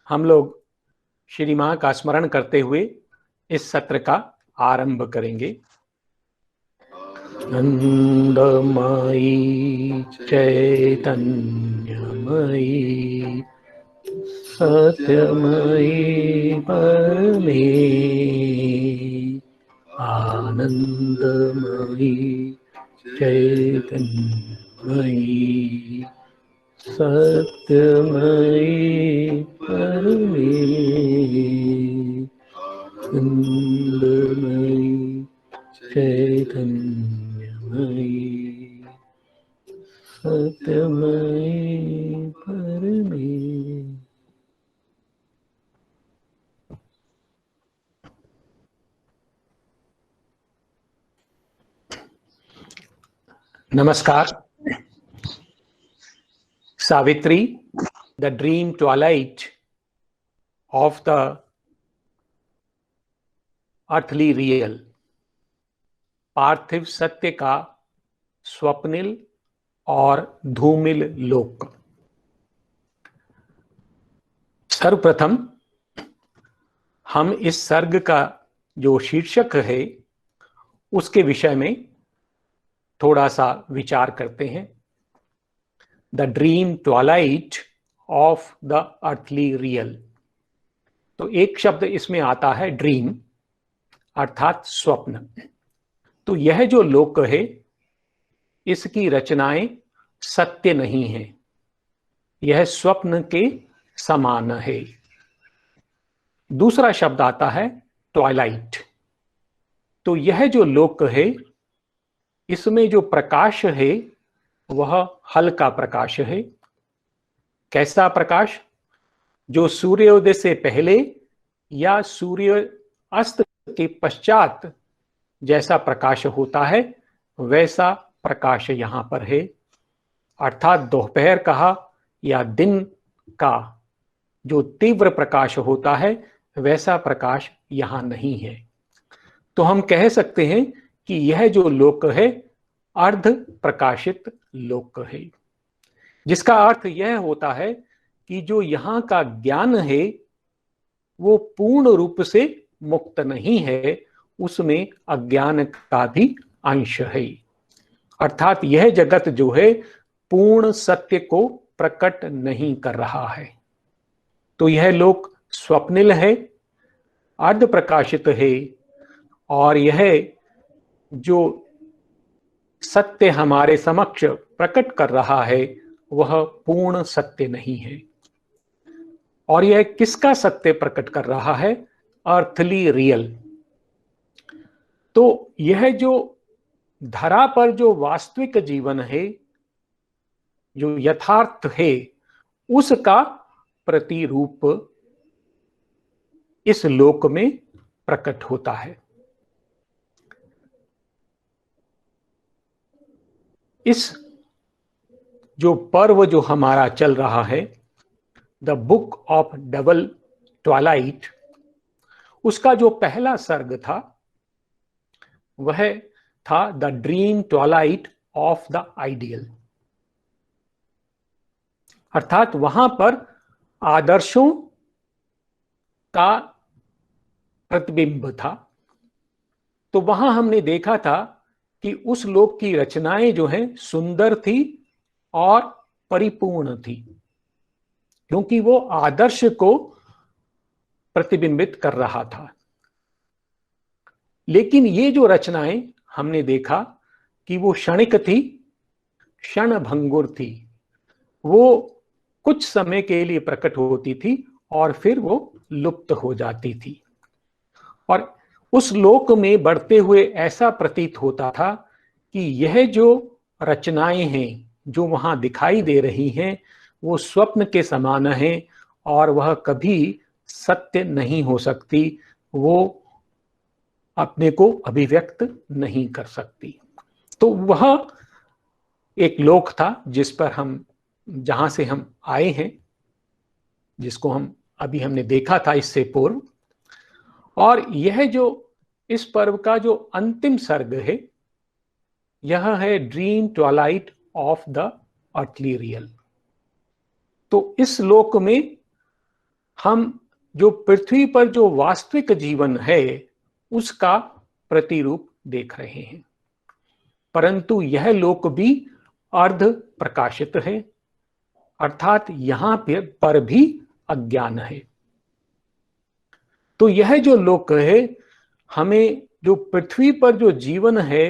हम लोग श्री मां का स्मरण करते हुए इस सत्र का आरंभ करेंगे। आनंदमयी चैतन्यमयी सत्यमयी परमे आनंदमयी चैतन्यमयी सत्यमयी परमे आनंदमयी चैतन्यमयी सत्यमयी परमे। नमस्कार। Savitri, the dream twilight of the earthly real, पार्थिव सत्य का स्वप्निल और धूमिल लोक। सर्वप्रथम हम इस सर्ग का जो शीर्षक है उसके विषय में थोड़ा सा विचार करते हैं। The dream twilight of the earthly real. तो एक शब्द इसमें आता है ड्रीम, अर्थात स्वप्न। तो यह जो लोक है इसकी रचनाएं सत्य नहीं है, यह स्वप्न के समान है। दूसरा शब्द आता है ट्वाइलाइट। तो यह जो लोक है इसमें जो प्रकाश है वह हल्का प्रकाश है। कैसा प्रकाश? जो सूर्योदय से पहले या सूर्य अस्त के पश्चात जैसा प्रकाश होता है वैसा प्रकाश यहां पर है। अर्थात दोपहर का या दिन का जो तीव्र प्रकाश होता है वैसा प्रकाश यहां नहीं है। तो हम कह सकते हैं कि यह जो लोक है अर्ध प्रकाशित लोक है, जिसका अर्थ यह होता है कि जो यहां का ज्ञान है वो पूर्ण रूप से मुक्त नहीं है, उसमें अज्ञान का भी अंश है। अर्थात यह जगत जो है पूर्ण सत्य को प्रकट नहीं कर रहा है। तो यह लोक स्वप्निल है, अर्ध प्रकाशित है, और यह जो सत्य हमारे समक्ष प्रकट कर रहा है वह पूर्ण सत्य नहीं है। और यह किसका सत्य प्रकट कर रहा है? Earthly real. तो यह जो धरा पर जो वास्तविक जीवन है, जो यथार्थ है, उसका प्रतिरूप इस लोक में प्रकट होता है। इस जो पर्व जो हमारा चल रहा है, the book of double Twilight, उसका जो पहला सर्ग था वह था the dream twilight of the ideal. अर्थात वहां पर आदर्शों का प्रतिबिंब था। तो वहां हमने देखा था कि उस लोक की रचनाएं जो हैं सुंदर थी और परिपूर्ण थी, क्योंकि वो आदर्श को प्रतिबिंबित कर रहा था। लेकिन ये जो रचनाएं हमने देखा कि वो क्षणिक थी, क्षणभंगुर थी। वो कुछ समय के लिए प्रकट होती थी और फिर वो लुप्त हो जाती थी। और उस लोक में बढ़ते हुए ऐसा प्रतीत होता था कि यह जो रचनाएं हैं जो वहां दिखाई दे रही हैं वो स्वप्न के समान हैं और वह कभी सत्य नहीं हो सकती, वो अपने को अभिव्यक्त नहीं कर सकती। तो वह एक लोक था जिस पर हम, जहां से हम आए हैं, जिसको हम अभी हमने देखा था इससे पूर्व। और यह जो इस पर्व का जो अंतिम सर्ग है यह है dream twilight of the earthly real. तो इस लोक में हम जो पृथ्वी पर जो वास्तविक जीवन है उसका प्रतिरूप देख रहे हैं, परंतु यह लोक भी अर्ध प्रकाशित है, अर्थात यहां पर भी अज्ञान है। तो यह जो लोक है, हमें जो पृथ्वी पर जो जीवन है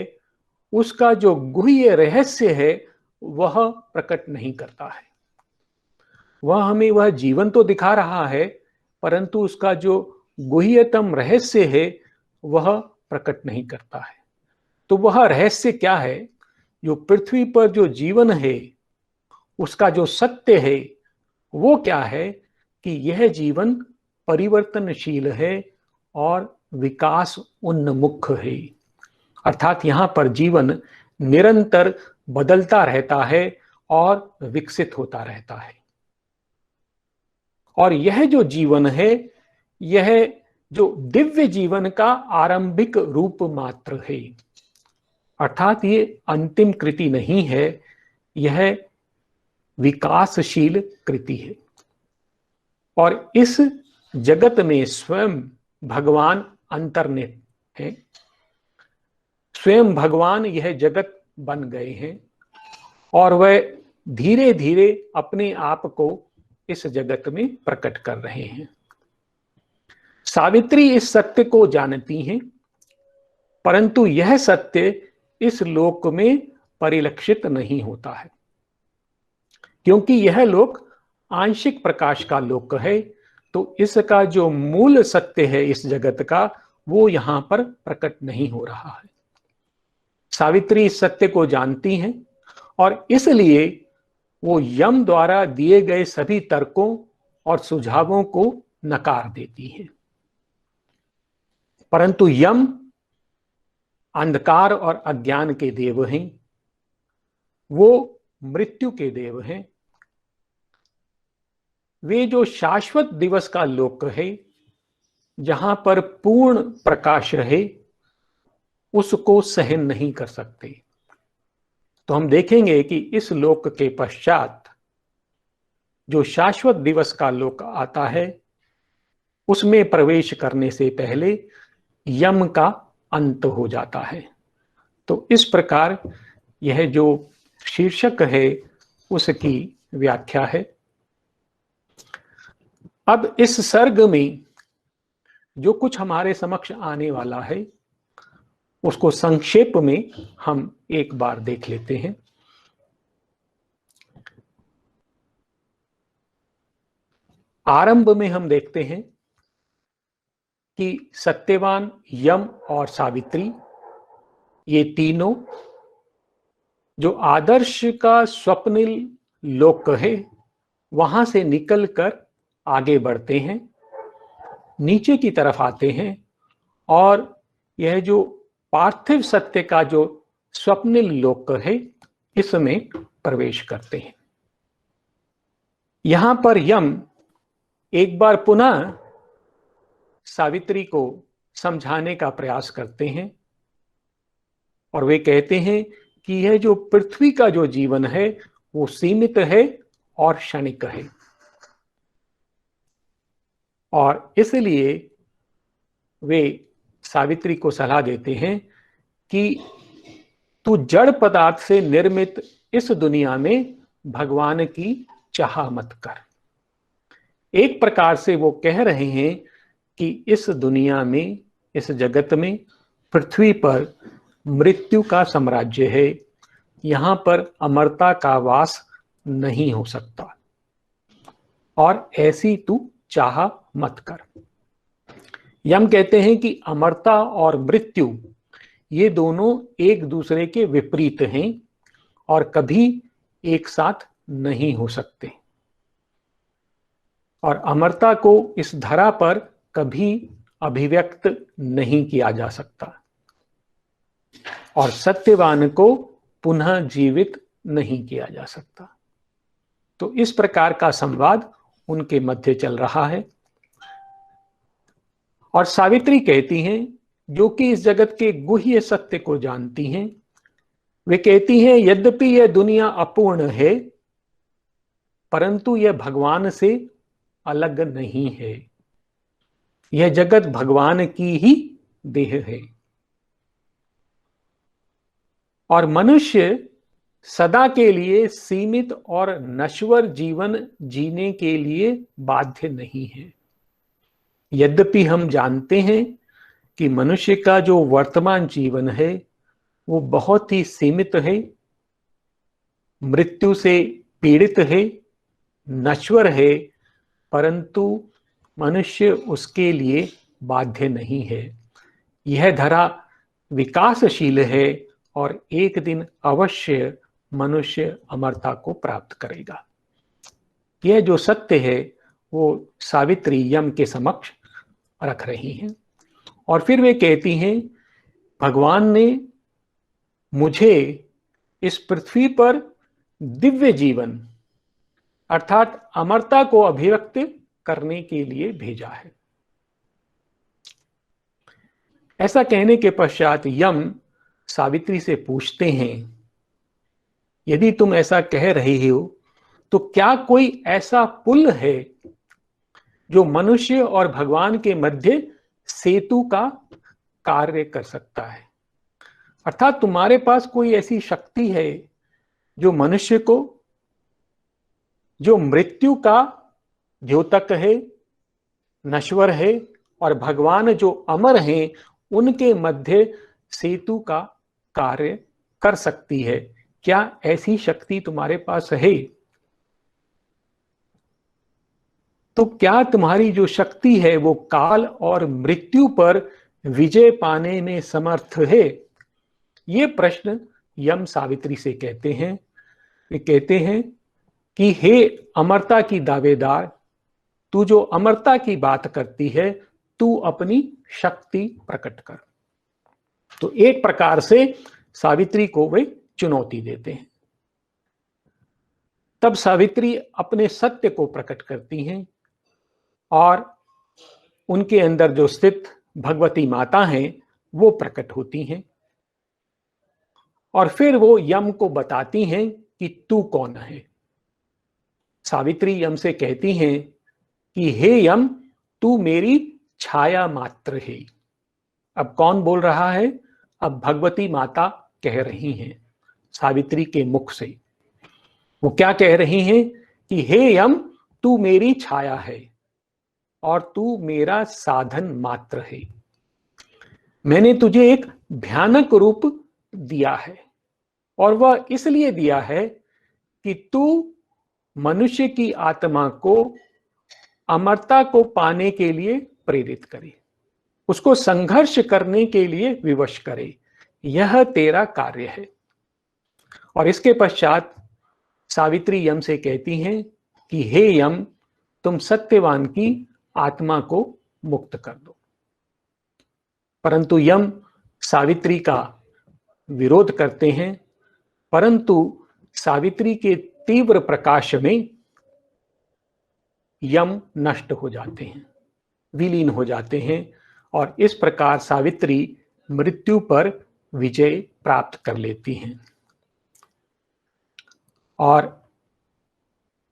उसका जो गुह्य रहस्य है वह प्रकट नहीं करता है। वह हमें वह जीवन तो दिखा रहा है, परंतु उसका जो गुह्यतम रहस्य है वह प्रकट नहीं करता है। तो वह रहस्य क्या है? जो पृथ्वी पर जो जीवन है उसका जो सत्य है वो क्या है कि यह जीवन परिवर्तनशील है और विकास उन्मुख है, अर्थात यहां पर जीवन निरंतर बदलता रहता है और विकसित होता रहता है। और यह जो जीवन है यह जो दिव्य जीवन का आरंभिक रूप मात्र है, अर्थात ये अंतिम कृति नहीं है, यह विकासशील कृति है। और इस जगत में स्वयं भगवान अंतर्निहित है, स्वयं भगवान यह जगत बन गए हैं और वह धीरे धीरे अपने आप को इस जगत में प्रकट कर रहे हैं। सावित्री इस सत्य को जानती हैं, परंतु यह सत्य इस लोक में परिलक्षित नहीं होता है, क्योंकि यह लोक आंशिक प्रकाश का लोक है। तो इसका जो मूल सत्य है इस जगत का वो यहां पर प्रकट नहीं हो रहा है। सावित्री इस सत्य को जानती हैं और इसलिए वो यम द्वारा दिए गए सभी तर्कों और सुझावों को नकार देती हैं। परंतु यम अंधकार और अज्ञान के देव हैं, वो मृत्यु के देव हैं। वे जो शाश्वत दिवस का लोक है जहां पर पूर्ण प्रकाश रहे उसको सहन नहीं कर सकते। तो हम देखेंगे कि इस लोक के पश्चात जो शाश्वत दिवस का लोक आता है उसमें प्रवेश करने से पहले यम का अंत हो जाता है। तो इस प्रकार यह जो शीर्षक है उसकी व्याख्या है। अब इस सर्ग में जो कुछ हमारे समक्ष आने वाला है उसको संक्षेप में हम एक बार देख लेते हैं। आरंभ में हम देखते हैं कि सत्यवान, यम और सावित्री ये तीनों जो आदर्श का स्वप्निल लोक है वहां से निकलकर आगे बढ़ते हैं, नीचे की तरफ आते हैं और यह जो पार्थिव सत्य का जो स्वप्निल लोक है इसमें प्रवेश करते हैं। यहां पर यम एक बार पुनः सावित्री को समझाने का प्रयास करते हैं और वे कहते हैं कि यह जो पृथ्वी का जो जीवन है वो सीमित है और क्षणिक है और इसलिए वे सावित्री को सलाह देते हैं कि तू जड़ पदार्थ से निर्मित इस दुनिया में भगवान की चाह मत कर। एक प्रकार से वो कह रहे हैं कि इस दुनिया में, इस जगत में, पृथ्वी पर मृत्यु का साम्राज्य है, यहां पर अमरता का वास नहीं हो सकता और ऐसी तू चाह मत कर। यम कहते हैं कि अमरता और मृत्यु ये दोनों एक दूसरे के विपरीत हैं और कभी एक साथ नहीं हो सकते और अमरता को इस धरा पर कभी अभिव्यक्त नहीं किया जा सकता और सत्यवान को पुनः जीवित नहीं किया जा सकता। तो इस प्रकार का संवाद उनके मध्य चल रहा है और सावित्री कहती हैं, जो कि इस जगत के गुह्य सत्य को जानती हैं, वे कहती हैं यद्यपि यह दुनिया अपूर्ण है परंतु यह भगवान से अलग नहीं है। यह जगत भगवान की ही देह है और मनुष्य सदा के लिए सीमित और नश्वर जीवन जीने के लिए बाध्य नहीं है। यद्यपि हम जानते हैं कि मनुष्य का जो वर्तमान जीवन है वो बहुत ही सीमित है, मृत्यु से पीड़ित है, नश्वर है, परंतु मनुष्य उसके लिए बाध्य नहीं है। यह धरा विकासशील है और एक दिन अवश्य मनुष्य अमरता को प्राप्त करेगा। यह जो सत्य है वो सावित्री यम के समक्ष रख रही हैं और फिर वे कहती हैं, भगवान ने मुझे इस पृथ्वी पर दिव्य जीवन अर्थात अमरता को अभिव्यक्त करने के लिए भेजा है। ऐसा कहने के पश्चात यम सावित्री से पूछते हैं, यदि तुम ऐसा कह रही हो तो क्या कोई ऐसा पुल है जो मनुष्य और भगवान के मध्य सेतु का कार्य कर सकता है? अर्थात तुम्हारे पास कोई ऐसी शक्ति है जो मनुष्य को, जो मृत्यु का द्योतक है, नश्वर है, और भगवान जो अमर हैं उनके मध्य सेतु का कार्य कर सकती है? क्या ऐसी शक्ति तुम्हारे पास है? तो क्या तुम्हारी जो शक्ति है वो काल और मृत्यु पर विजय पाने में समर्थ है? ये प्रश्न यम सावित्री से कहते हैं। वे कहते हैं कि हे अमरता की दावेदार, तू जो अमरता की बात करती है, तू अपनी शक्ति प्रकट कर। तो एक प्रकार से सावित्री को वे चुनौती देते हैं। तब सावित्री अपने सत्य को प्रकट करती हैं और उनके अंदर जो स्थित भगवती माता हैं वो प्रकट होती हैं और फिर वो यम को बताती हैं कि तू कौन है। सावित्री यम से कहती हैं कि हे यम, तू मेरी छाया मात्र है। अब कौन बोल रहा है? अब भगवती माता कह रही हैं सावित्री के मुख से। वो क्या कह रही हैं कि हे यम, तू मेरी छाया है और तू मेरा साधन मात्र है। मैंने तुझे एक भयानक रूप दिया है और वह इसलिए दिया है कि तू मनुष्य की आत्मा को अमरता को पाने के लिए प्रेरित करे, उसको संघर्ष करने के लिए विवश करे। यह तेरा कार्य है। और इसके पश्चात सावित्री यम से कहती हैं कि हे यम, तुम सत्यवान की आत्मा को मुक्त कर दो। परंतु यम सावित्री का विरोध करते हैं, परंतु सावित्री के तीव्र प्रकाश में यम नष्ट हो जाते हैं, विलीन हो जाते हैं और इस प्रकार सावित्री मृत्यु पर विजय प्राप्त कर लेती हैं। और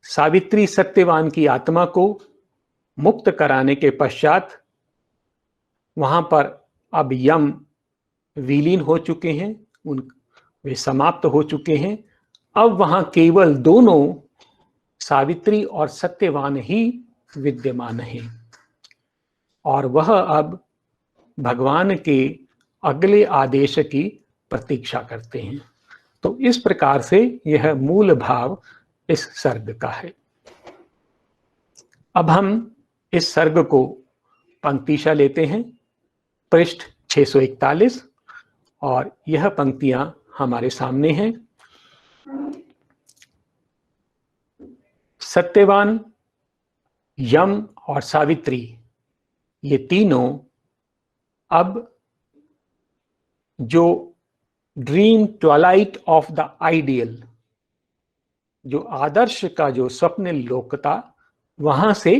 सावित्री सत्यवान की आत्मा को मुक्त कराने के पश्चात वहां पर अब यम विलीन हो चुके हैं, वे समाप्त हो चुके हैं। अब वहां केवल दोनों सावित्री और सत्यवान ही विद्यमान हैं और वह अब भगवान के अगले आदेश की प्रतीक्षा करते हैं। तो इस प्रकार से यह मूल भाव इस सर्ग का है। अब हम इस सर्ग को पंक्तिशः लेते हैं, पृष्ठ 641, और यह पंक्तियां हमारे सामने हैं। सत्यवान, यम और सावित्री, ये तीनों अब जो dream twilight of the ideal, जो आदर्श का जो स्वप्न लोक था, वहां से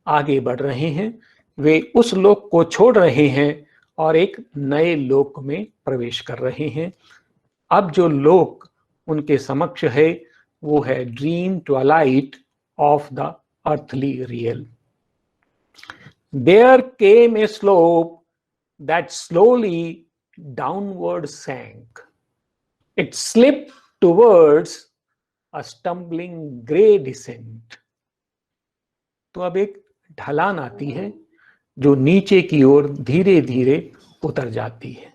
आगे बढ़ रहे हैं। वे उस लोक को छोड़ रहे हैं और एक नए लोक में प्रवेश कर रहे हैं। अब जो लोक उनके समक्ष है वो है dream twilight of the earthly real, There came a slope that slowly downward sank. It slipped towards a stumbling grey descent. तो अब एक ढलान आती है जो नीचे की ओर धीरे धीरे उतर जाती है.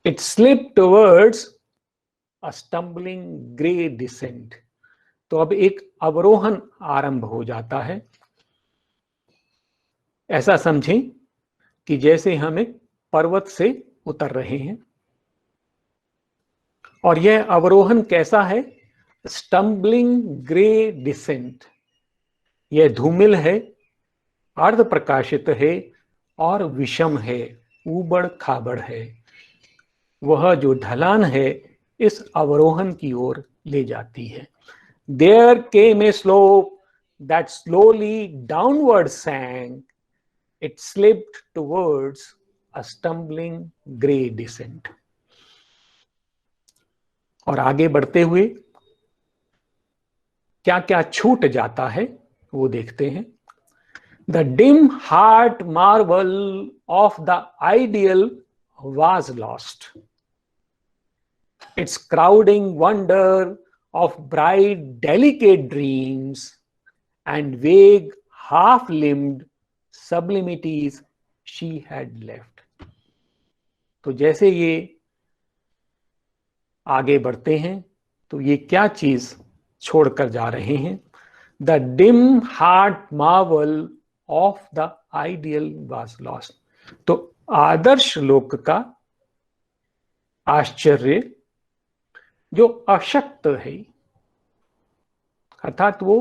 It slipped towards a stumbling grey descent. तो अब एक अवरोहन आरंभ हो जाता है. ऐसा समझें कि जैसे हम एक पर्वत से उतर रहे हैं और यह अवरोहन कैसा है? Stumbling grey descent. यह धूमिल है, अर्ध प्रकाशित है और विषम है, ऊबड़ खाबड़ है. वह जो ढलान है इस अवरोहन की ओर ले जाती है. There came a slope that slowly downward sank. It slipped towards a stumbling grey descent. और आगे बढ़ते हुए क्या क्या छूट जाता है वो देखते हैं. The dim heart marvel of the ideal was lost. Its crowding wonder of bright delicate dreams and vague half-limbed sublimities she had left. तो जैसे ये आगे बढ़ते हैं तो ये क्या चीज छोड़कर जा रहे हैं? The dim heart marvel of the ideal was lost. तो आदर्श लोक का आश्चर्य जो अशक्त है, अर्थात वो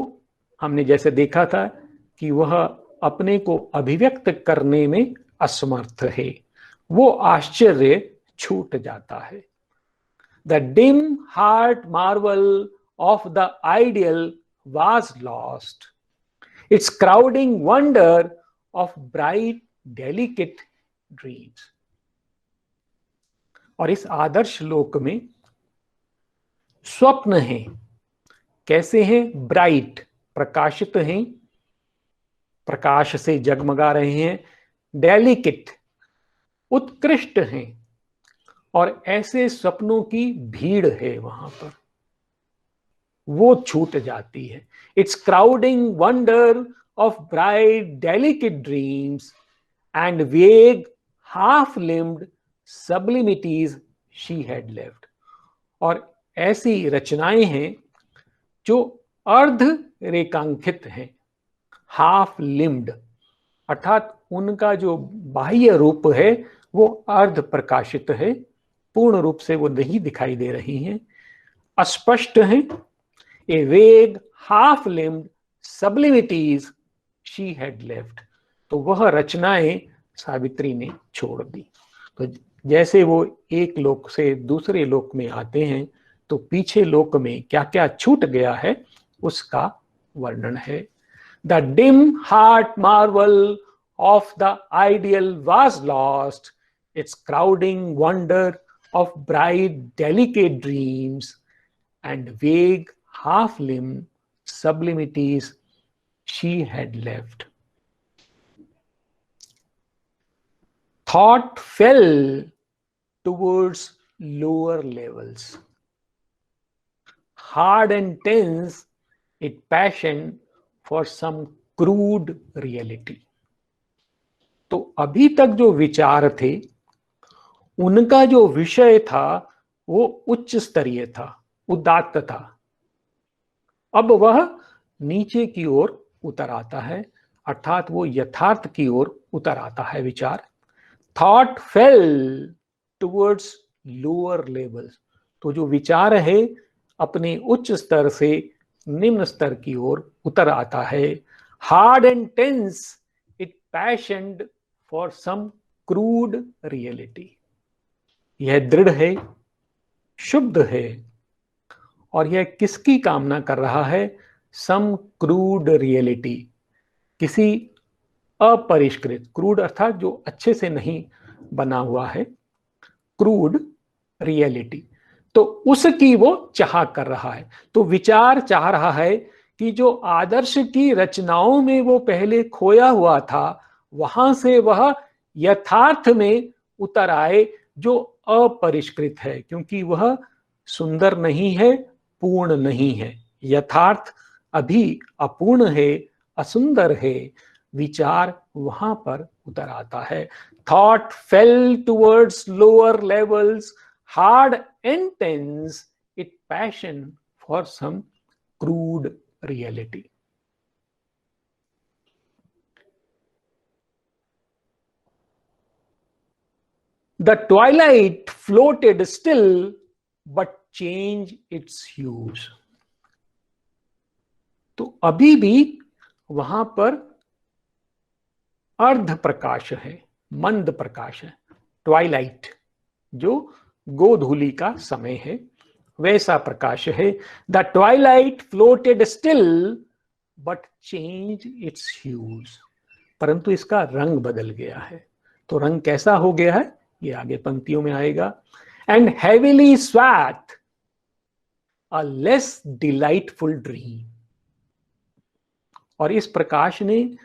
हमने जैसे देखा था कि वह अपने को अभिव्यक्त करने में असमर्थ है, वो आश्चर्य छूट जाता है. The dim heart marvel of the ideal was lost. Its crowding wonder of bright, delicate dreams. और इस आदर्श लोक में स्वप्न हैं. कैसे हैं? ब्राइट, प्रकाशित हैं, प्रकाश से जगमगा रहे हैं. डेलिकेट, उत्कृष्ट हैं. और ऐसे स्वप्नों की भीड़ है वहां पर, वो छूट जाती है. It's crowding wonder of bright delicate dreams and vague half limbed sublimities she had left. और ऐसी रचनाएं हैं जो अर्ध रेखांकित हैं, हाफ लिम्ड, अर्थात उनका जो बाह्य रूप है वो अर्ध प्रकाशित है, पूर्ण रूप से वो नहीं दिखाई दे रही हैं, अस्पष्ट हैं. A vague half limbed sublimities she had left. तो वह रचनाएं सावित्री ने छोड़ दी. तो जैसे वो एक लोक से दूसरे लोक में आते हैं तो पीछे लोक में क्या क्या छूट गया है उसका वर्णन है. The dim heart Marvel of the ideal was lost. It's crowding wonder of bright, delicate dreams and vague, half-limbed sublimities she had left. Thought fell towards lower levels. Hard and tense, it passioned for some crude reality. तो अभी तक जो विचार थे उनका जो विषय था वो उच्च स्तरीय था, उदात्त था. अब वह नीचे की ओर उतर आता है, अर्थात वो यथार्थ की ओर उतर आता है विचार. Thought fell towards lower levels. तो जो विचार है अपने उच्च स्तर से निम्न स्तर की ओर उतर आता है. Hard and tense, it passioned for some crude reality. यह दृढ़ है, शुद्ध है और यह किसकी कामना कर रहा है? सम क्रूड रियलिटी, किसी अपरिष्कृत, क्रूड अर्थात जो अच्छे से नहीं बना हुआ है, क्रूड रियलिटी. तो उसकी वो चाह कर रहा है. तो विचार चाह रहा है कि जो आदर्श की रचनाओं में वो पहले खोया हुआ था वहां से वह यथार्थ में उतर आए जो अपरिष्कृत है, क्योंकि वह सुंदर नहीं है, पूर्ण नहीं है। यथार्थ अभी अपूर्ण है, असुंदर है। विचार वहां पर उतर आता है। Thought fell towards lower levels, hard and tense, it passion for some crude reality. The twilight floated still, but changed its hues. तो अभी भी वहां पर अर्ध प्रकाश है, मंद प्रकाश है। ट्वाइलाइट जो गोधूली का समय है, वैसा प्रकाश है। The twilight floated still but change its huge, परंतु इसका रंग बदल गया है। तो रंग कैसा हो गया है, ये आगे पंक्तियों में आएगा। And heavily swayed a less delightful dream. और इस प्रकाश ने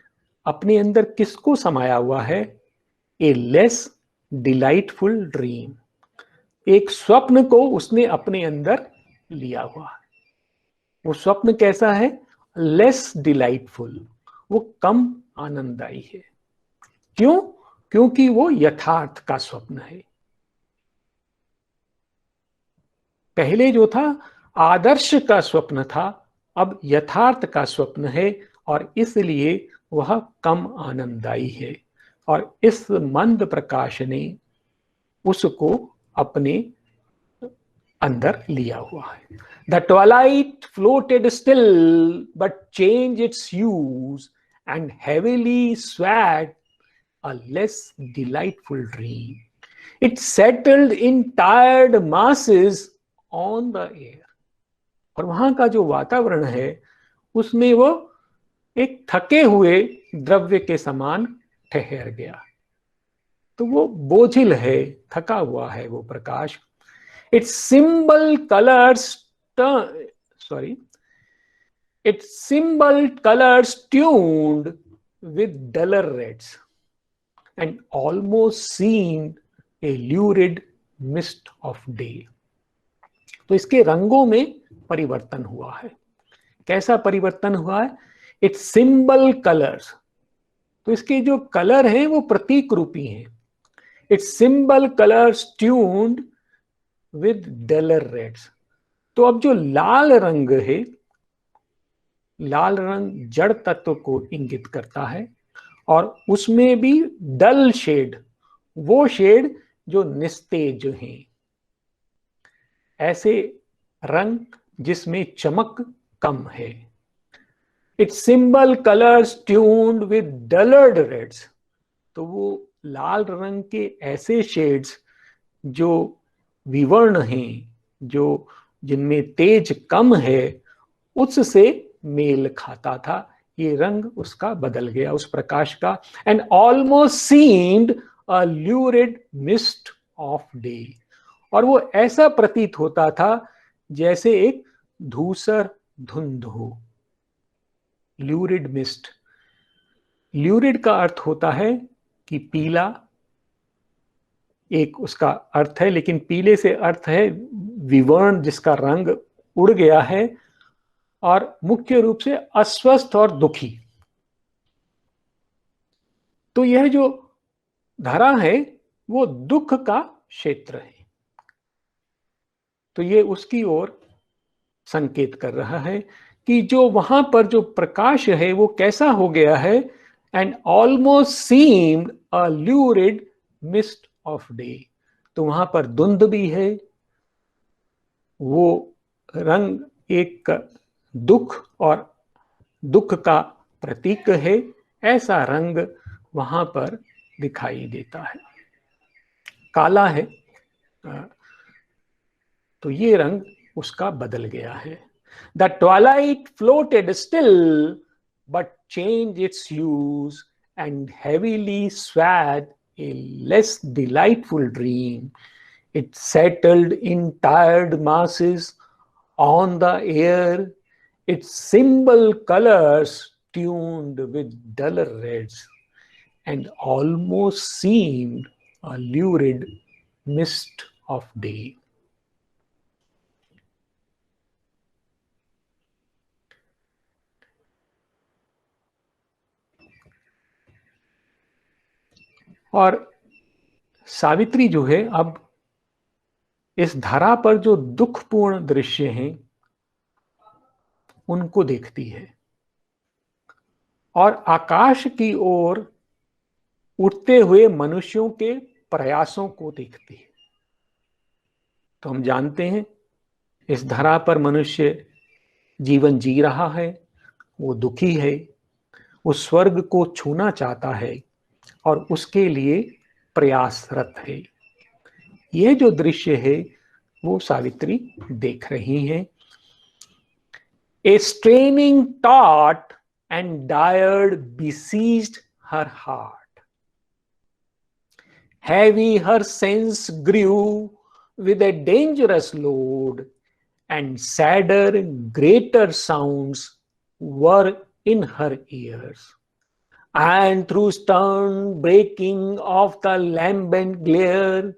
अपने अंदर किसको समाया हुआ है? ए लेस डिलाइटफुल ड्रीम, एक स्वप्न को उसने अपने अंदर लिया हुआ है। वो स्वप्न कैसा है? लेस डिलाइटफुल, वो कम आनंददायी है। क्यों? क्योंकि वो यथार्थ का स्वप्न है। पहले जो था आदर्श का स्वप्न था, अब यथार्थ का स्वप्न है, और इसलिए वह कम आनंददायी है। और इस मंद प्रकाश ने उसको अपने अंदर लिया हुआ है। The twilight floated still but change its hue and heavily swayed a less delightful dream, it settled in tired masses on the air. और वहां का जो वातावरण है उसमें वो एक थके हुए द्रव्य के समान ठहर गया। तो वो बोझिल है, थका हुआ है वो प्रकाश। Its symbol colours sorry its symbol colours tuned with duller reds and almost seemed a lurid mist of day. तो इसके रंगों में परिवर्तन हुआ है। कैसा परिवर्तन हुआ है? इट्स सिंबल कलर्स, तो इसके जो कलर हैं वो प्रतीक रूपी हैं। Its symbol colours tuned with duller reds. तो अब जो लाल रंग है, लाल रंग जड़ तत्व को इंगित करता है, और उसमें भी डल शेड, वो शेड जो निस्तेज हैं, ऐसे रंग जिसमें चमक कम है। Its symbol colours tuned with dullard reds. तो वो लाल रंग के ऐसे शेड्स जो विवर्ण हैं, जो जिनमें तेज कम है, उससे मेल खाता था। ये रंग उसका बदल गया, उस प्रकाश का। And almost seemed a lurid mist of day. और वो ऐसा प्रतीत होता था जैसे एक धूसर धुंध हो। ल्यूरिड मिस्ट, ल्यूरिड का अर्थ होता है कि पीला, एक उसका अर्थ है, लेकिन पीले से अर्थ है विवर्ण, जिसका रंग उड़ गया है, और मुख्य रूप से अस्वस्थ और दुखी। तो यह जो धरा है वो दुख का क्षेत्र है। तो ये उसकी ओर संकेत कर रहा है कि जो वहां पर जो प्रकाश है वो कैसा हो गया है। And almost seemed a lurid mist of day. तो वहां पर धुंध भी है, वो रंग एक दुख और दुख का प्रतीक है, ऐसा रंग वहां पर दिखाई देता है। काला है, तो ये रंग उसका बदल गया है। The twilight floated still but change its hue and heavily swayed a less delightful dream, it settled in tired masses on the air, its symbol colors tuned with duller reds and almost seemed a lurid mist of day. और सावित्री जो है अब इस धरा पर जो दुखपूर्ण दृश्य हैं उनको देखती है और आकाश की ओर उठते हुए मनुष्यों के प्रयासों को देखती है। तो हम जानते हैं इस धरा पर मनुष्य जीवन जी रहा है, वो दुखी है, वो स्वर्ग को छूना चाहता है और उसके लिए प्रयासरत है। यह जो दृश्य है वो सावित्री देख रही हैं। A straining taut and dire besieged her heart. Heavy her sense grew with a dangerous load, and sadder, greater sounds were in her ears. And through stern breaking of the lambent glare,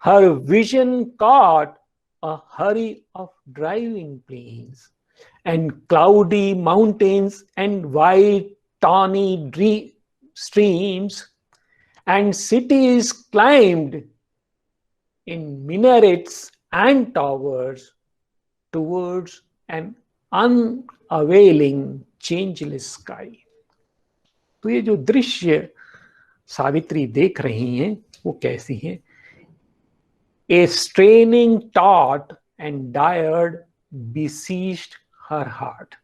her vision caught a hurry of driving plains, and cloudy mountains, and wide tawny streams, and cities climbed in minarets and towers towards an unavailing changeless sky. तो ये जो दृश्य सावित्री देख रही हैं वो कैसी हैं? A straining taut and dire besieged her heart.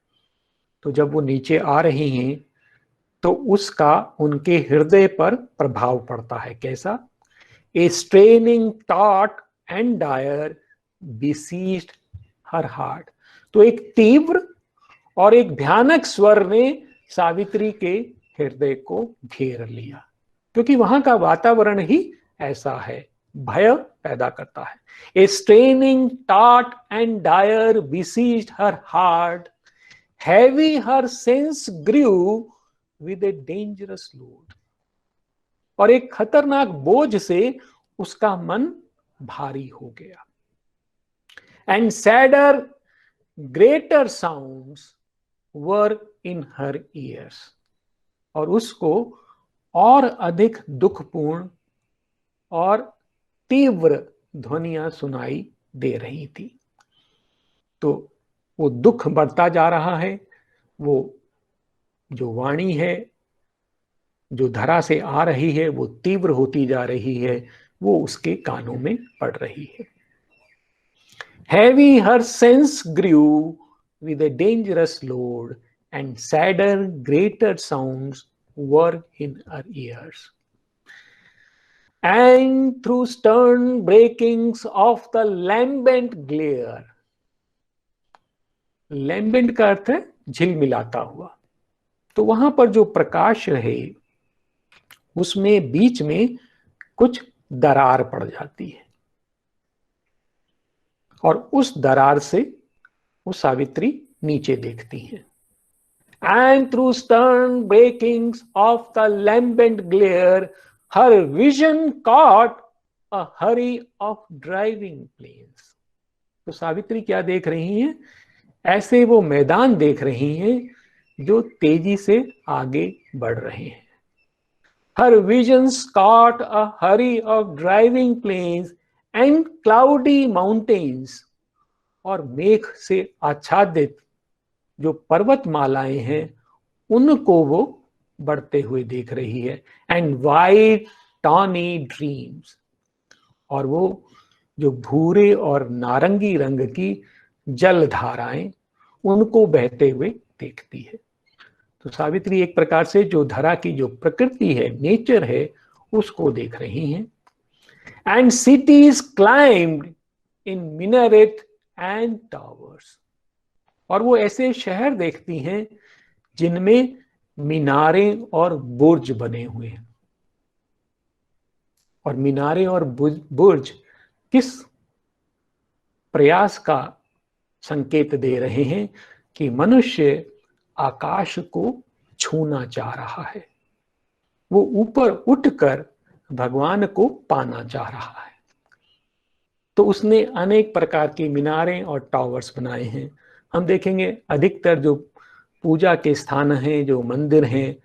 तो जब वो नीचे आ रही हैं तो उसका उनके हृदय पर प्रभाव पड़ता है। कैसा? A straining taut and dire besieged her heart. तो एक तीव्र और एक भयानक स्वर ने सावित्री के हृदय को घेर लिया, क्योंकि वहां का वातावरण ही ऐसा है, भय पैदा करता है। A straining taut and dire besieged her heart, heavy her sense grew with a dangerous load. और एक खतरनाक बोझ से उसका मन भारी हो गया। And sadder, greater sounds were in her ears. और उसको और अधिक दुखपूर्ण और तीव्र ध्वनियां सुनाई दे रही थी। तो वो दुख बढ़ता जा रहा है, वो जो वाणी है जो धरा से आ रही है वो तीव्र होती जा रही है, वो उसके कानों में पड़ रही है। Heavy her sense grew with a dangerous load, and sadder, greater sounds were in her ears. And through stern breakings of the lambent glare, lambent का अर्थ है झिलमिलाता हुआ, तो वहां पर जो प्रकाश है उसमें बीच में कुछ दरार पड़ जाती है और उस दरार से वो सावित्री नीचे देखती है। And through stern breakings of the lambent glare, her vision caught a hurry of driving plains. तो सावित्री क्या देख रही हैं? ऐसे वो मैदान देख रही हैं जो तेजी से आगे बढ़ रहे हैं। Her visions caught a hurry of driving plains and cloudy mountains. और मेघ से आच्छादित जो पर्वतमालाएं हैं उनको वो बढ़ते हुए देख रही है। एंड वाइट टॉनी ड्रीम्स, और वो जो भूरे और नारंगी रंग की जलधाराएं उनको बहते हुए देखती है। तो सावित्री एक प्रकार से जो धरा की जो प्रकृति है, नेचर है, उसको देख रही हैं। And cities climbed in minaret and towers, और वो ऐसे शहर देखती हैं जिनमें मीनारें और बुर्ज बने हुए हैं। और मीनारें और बुर्ज किस प्रयास का संकेत दे रहे हैं कि मनुष्य आकाश को छूना चाह रहा है। वो ऊपर उठकर भगवान को पाना चाह रहा है। तो उसने अनेक प्रकार की मीनारें और टावर्स बनाए हैं। हम देखेंगे अधिकतर जो पूजा के स्थान हैं, जो मंदिर हैं,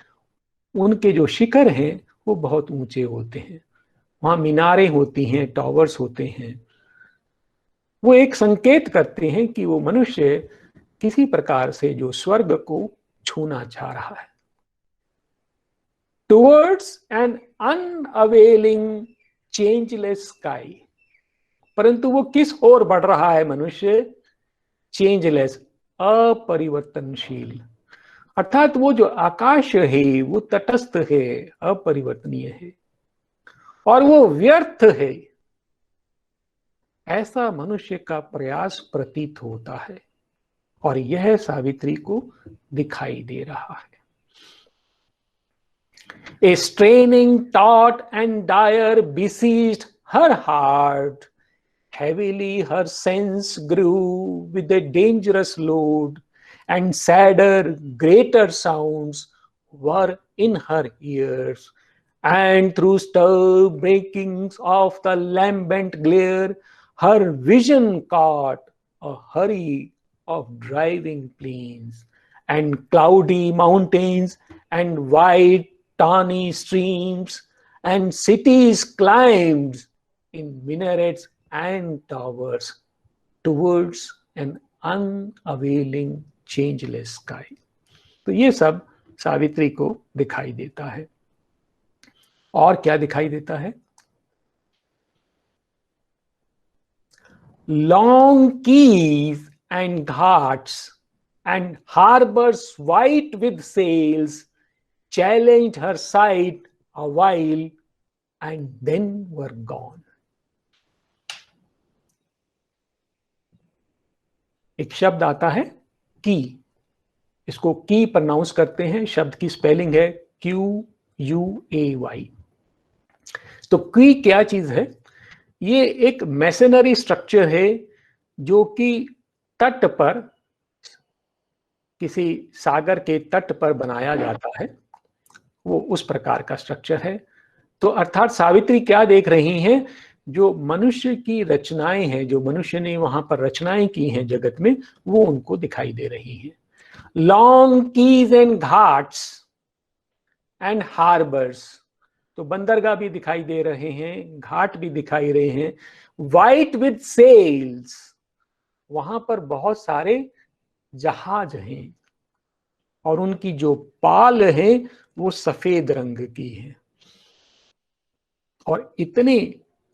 उनके जो शिखर हैं वो बहुत ऊंचे होते हैं। वहां मीनारें होती हैं, टावर्स होते हैं। वो एक संकेत करते हैं कि वो मनुष्य किसी प्रकार से जो स्वर्ग को छूना चाह रहा है। टुवर्ड्स एन अनअवेलिंग चेंजलेस स्काई, परंतु वो किस ओर बढ़ रहा है मनुष्य? चेंजलेस, अपरिवर्तनशील। अर्थात वो जो आकाश है वो तटस्थ है, अपरिवर्तनीय है और वो व्यर्थ है, ऐसा मनुष्य का प्रयास प्रतीत होता है। और यह सावित्री को दिखाई दे रहा है। A straining taut and dire besieged her heart. Heavily her sense grew with a dangerous load, and sadder, greater sounds were in her ears. And through stir breakings of the lambent glare, her vision caught a hurry of driving plains and cloudy mountains and wide tawny streams and cities climbed in minarets and towers towards an unavailing changeless sky. तो ये सब सावित्री को दिखाई देता है। और क्या दिखाई देता है? Long quays and ghats and harbors white with sails challenged her sight a while and then were gone. एक शब्द आता है की, इसको की प्रोनाउंस करते हैं। शब्द की स्पेलिंग है QUAY। तो की क्या चीज है? ये एक मैसनरी स्ट्रक्चर है जो कि तट पर, किसी सागर के तट पर बनाया जाता है। वो उस प्रकार का स्ट्रक्चर है। तो अर्थात सावित्री क्या देख रही हैं? जो मनुष्य की रचनाएं हैं, जो मनुष्य ने वहां पर रचनाएं की हैं जगत में, वो उनको दिखाई दे रही हैं। Long quays and ghats and harbours, तो बंदरगाह भी दिखाई दे रहे हैं, घाट भी दिखाई रहे हैं। वाइट विद सेल्स, वहां पर बहुत सारे जहाज हैं और उनकी जो पाल है वो सफेद रंग की है। और इतने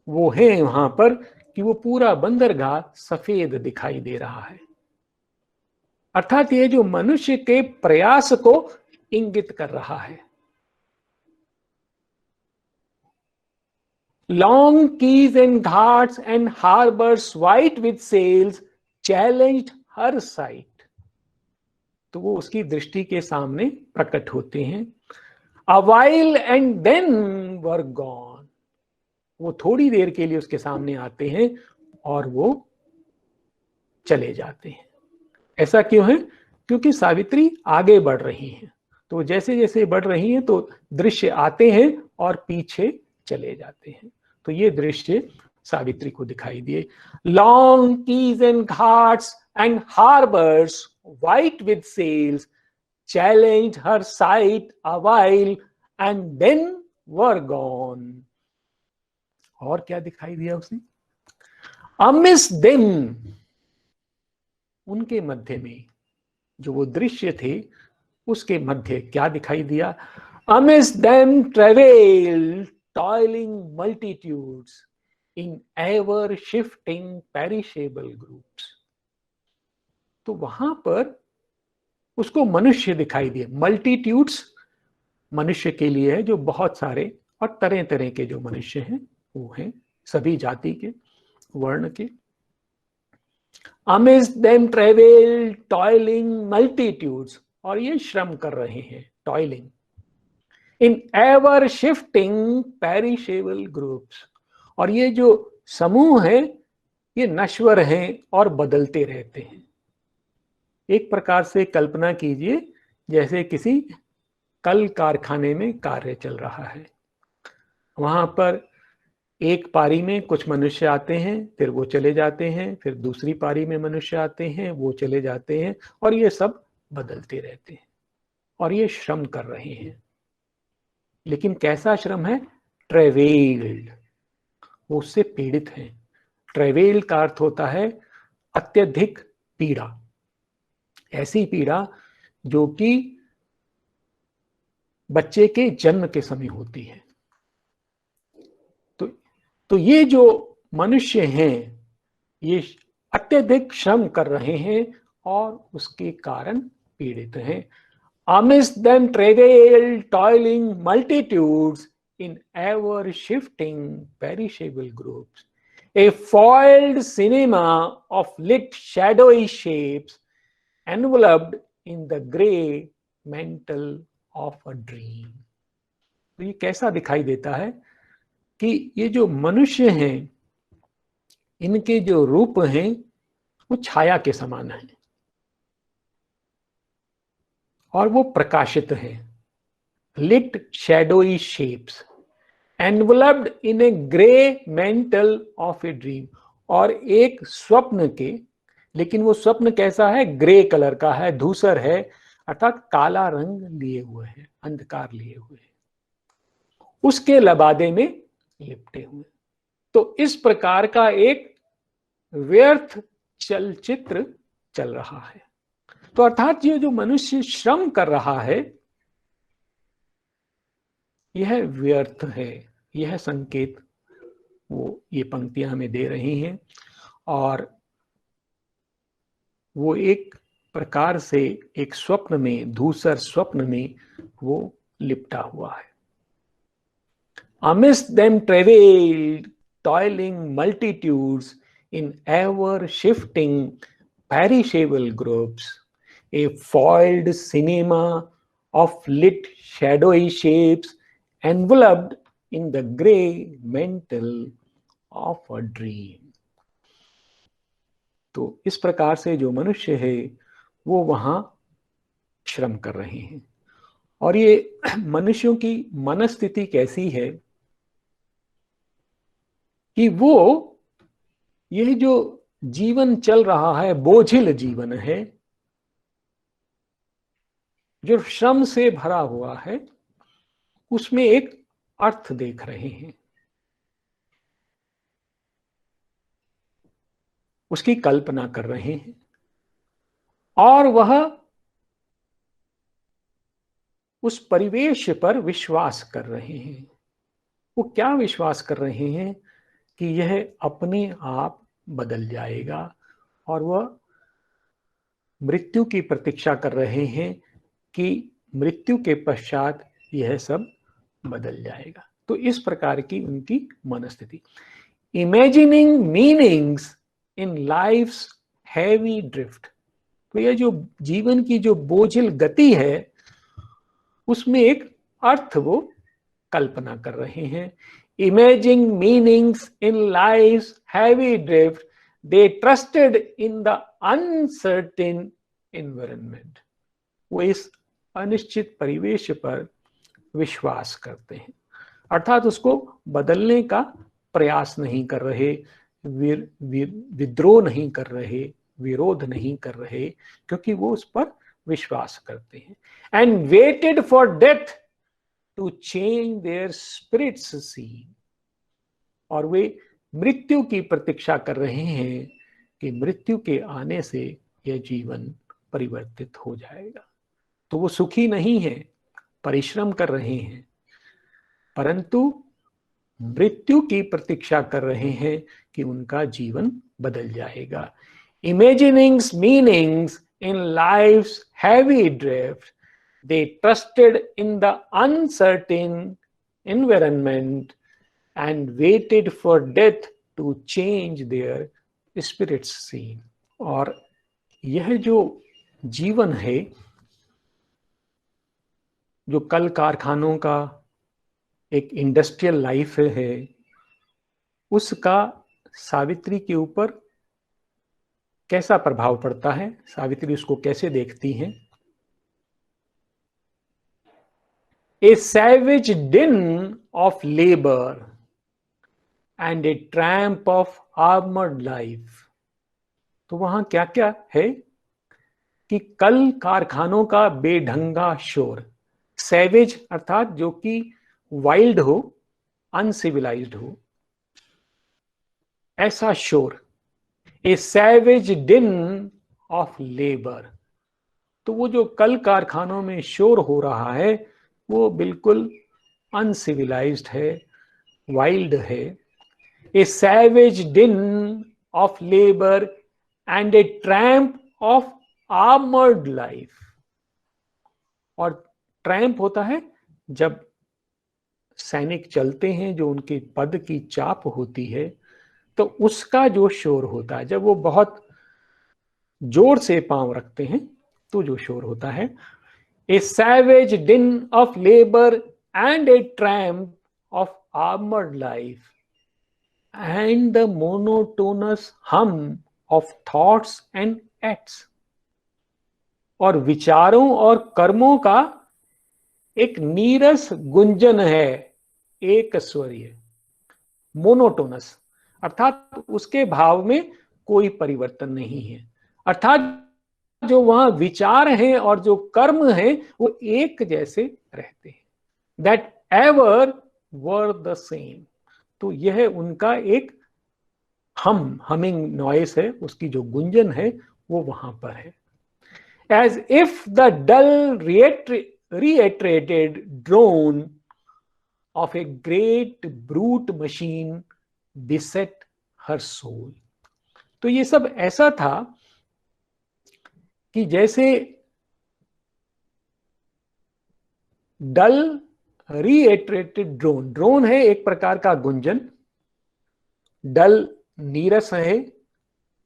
वो हैं वहां पर कि वो पूरा बंदरगाह सफेद दिखाई दे रहा है। अर्थात ये जो मनुष्य के प्रयास को इंगित कर रहा है। Long quays and ghats and harbours white with sails challenged her sight, तो वो उसकी दृष्टि के सामने प्रकट होते हैं। A while and then were gone, वो थोड़ी देर के लिए उसके सामने आते हैं और वो चले जाते हैं। ऐसा क्यों है? क्योंकि सावित्री आगे बढ़ रही हैं। तो जैसे जैसे बढ़ रही हैं तो दृश्य आते हैं और पीछे चले जाते हैं। तो ये दृश्य सावित्री को दिखाई दिए। Long quays and ghats and harbours white with sails challenged her sight a while and then were gone. और क्या दिखाई दिया उसने? Amidst them, उनके मध्य में, जो वो दृश्य थे उसके मध्य क्या दिखाई दिया? Amidst them travailed toiling multitudes in ever shifting perishable groups. तो वहां पर उसको मनुष्य दिखाई दिए। मल्टीट्यूड्स मनुष्य के लिए है, जो बहुत सारे और तरह तरह के जो मनुष्य हैं वो हैं, सभी जाति के, वर्ण के। Amidst them travel toiling multitudes, और ये श्रम कर रहे हैं, toiling, in ever shifting perishable groups, और ये जो समूह है ये नश्वर हैं और बदलते रहते हैं। एक प्रकार से कल्पना कीजिए जैसे किसी कल कारखाने में कार्य चल रहा है। वहां पर एक पारी में कुछ मनुष्य आते हैं, फिर वो चले जाते हैं, फिर दूसरी पारी में मनुष्य आते हैं, वो चले जाते हैं, और ये सब बदलते रहते हैं, और ये श्रम कर रहे हैं। लेकिन कैसा श्रम है? ट्रेवेल्ड, वो उससे पीड़ित हैं। ट्रेवेल का अर्थ होता है अत्यधिक पीड़ा, ऐसी पीड़ा जो कि बच्चे के जन्म के समय होती है। तो ये जो मनुष्य हैं, ये अत्यधिक श्रम कर रहे हैं और उसके कारण पीड़ित हैं। Amidst them travail toiling multitudes in ever shifting perishable groups, a foiled cinema of lit shadowy shapes enveloped in the grey mantle of a dream। तो ये कैसा दिखाई देता है कि ये जो मनुष्य हैं, इनके जो रूप हैं वो छाया के समान हैं और वो प्रकाशित हैं। lit shadowy shapes enveloped in a grey mantle of a dream, और एक स्वप्न के, लेकिन वो स्वप्न कैसा है? ग्रे कलर का है, धूसर है, अर्थात काला रंग लिए हुए है, अंधकार लिए हुए है, उसके लबादे में लिपटे हुए। तो इस प्रकार का एक व्यर्थ चलचित्र चल रहा है। तो अर्थात ये जो मनुष्य श्रम कर रहा है यह व्यर्थ है, यह संकेत वो ये पंक्तियां हमें दे रही हैं। और वो एक प्रकार से एक स्वप्न में, धूसर स्वप्न में वो लिपटा हुआ है। Amidst them travailed toiling multitudes in ever shifting perishable groups, a foiled cinema of lit shadowy shapes enveloped in the grey mantle of a dream। तो इस प्रकार से जो मनुष्य है वो वहां श्रम कर रहे हैं। और ये मनुष्यों की मनस्थिति कैसी है कि वो ये जो जीवन चल रहा है, बोझिल जीवन है जो श्रम से भरा हुआ है, उसमें एक अर्थ देख रहे हैं, उसकी कल्पना कर रहे हैं, और वह उस परिवेश पर विश्वास कर रहे हैं। वो क्या विश्वास कर रहे हैं? कि यह अपने आप बदल जाएगा, और वह मृत्यु की प्रतीक्षा कर रहे हैं कि मृत्यु के पश्चात यह सब बदल जाएगा। तो इस प्रकार की उनकी मनस्थिति। Imagining meanings in life's heavy drift, तो यह जो जीवन की जो बोझिल गति है उसमें एक अर्थ वो कल्पना कर रहे हैं। Imaging meanings in life's heavy drift, they trusted in the uncertain environment, वो इस अनिश्चित परिवेश पर विश्वास करते हैं, अर्थात उसको बदलने का प्रयास नहीं कर रहे, विद्रोह नहीं कर रहे, विरोध नहीं कर रहे, क्योंकि वो उस पर विश्वास करते हैं। And waited for death to change their spirit's scene, और वे मृत्यु की प्रतीक्षा कर रहे हैं कि मृत्यु के आने से यह जीवन परिवर्तित हो जाएगा। तो वो सुखी नहीं है, परिश्रम कर रहे हैं, परंतु मृत्यु की प्रतीक्षा कर रहे हैं कि उनका जीवन बदल जाएगा। Imaginings meanings in life's heavy drift, they trusted in the uncertain environment and waited for death to change their spirit's scene. और यह जो जीवन है, जो कल कारखानों का एक इंडस्ट्रियल लाइफ है, उसका सावित्री के ऊपर कैसा प्रभाव पड़ता है, सावित्री उसको कैसे देखती हैं? ए savage din of labour and a tramp of armoured life. तो वहां क्या क्या है कि कल कारखानों का बेढंगा शोर, सैवेज अर्थात जो कि वाइल्ड हो, अनसिविलाइज्ड हो, ऐसा शोर, ए सैवेज डिन ऑफ लेबर। तो वो जो कल कारखानों में शोर हो रहा है वो बिल्कुल अनसिविलाइज्ड है, वाइल्ड है। A savage din of labour and a tramp of armoured life. और ट्रैम्प होता है जब सैनिक चलते हैं, जो उनके पद की चाप होती है, तो उसका जो शोर होता है, जब वो बहुत जोर से पांव रखते हैं तो जो शोर होता है। A savage din of labour and a tramp of armoured life and the monotonous hum of thoughts and acts. और विचारों और कर्मों का एक नीरस गुंजन है, एक स्वरीय, मोनोटोनस, अर्थात उसके भाव में कोई परिवर्तन नहीं है। अर्थात जो वहां विचार हैं और जो कर्म हैं वो एक जैसे रहते हैं, that ever were the same. तो यह उनका एक हमिंग नॉइस है, उसकी जो गुंजन है वो वहां पर है। As if the dull reiterated drone of a great brute machine beset her soul। तो ये सब ऐसा था कि जैसे डल reiterated ड्रोन, ड्रोन है एक प्रकार का गुंजन, डल नीरस है,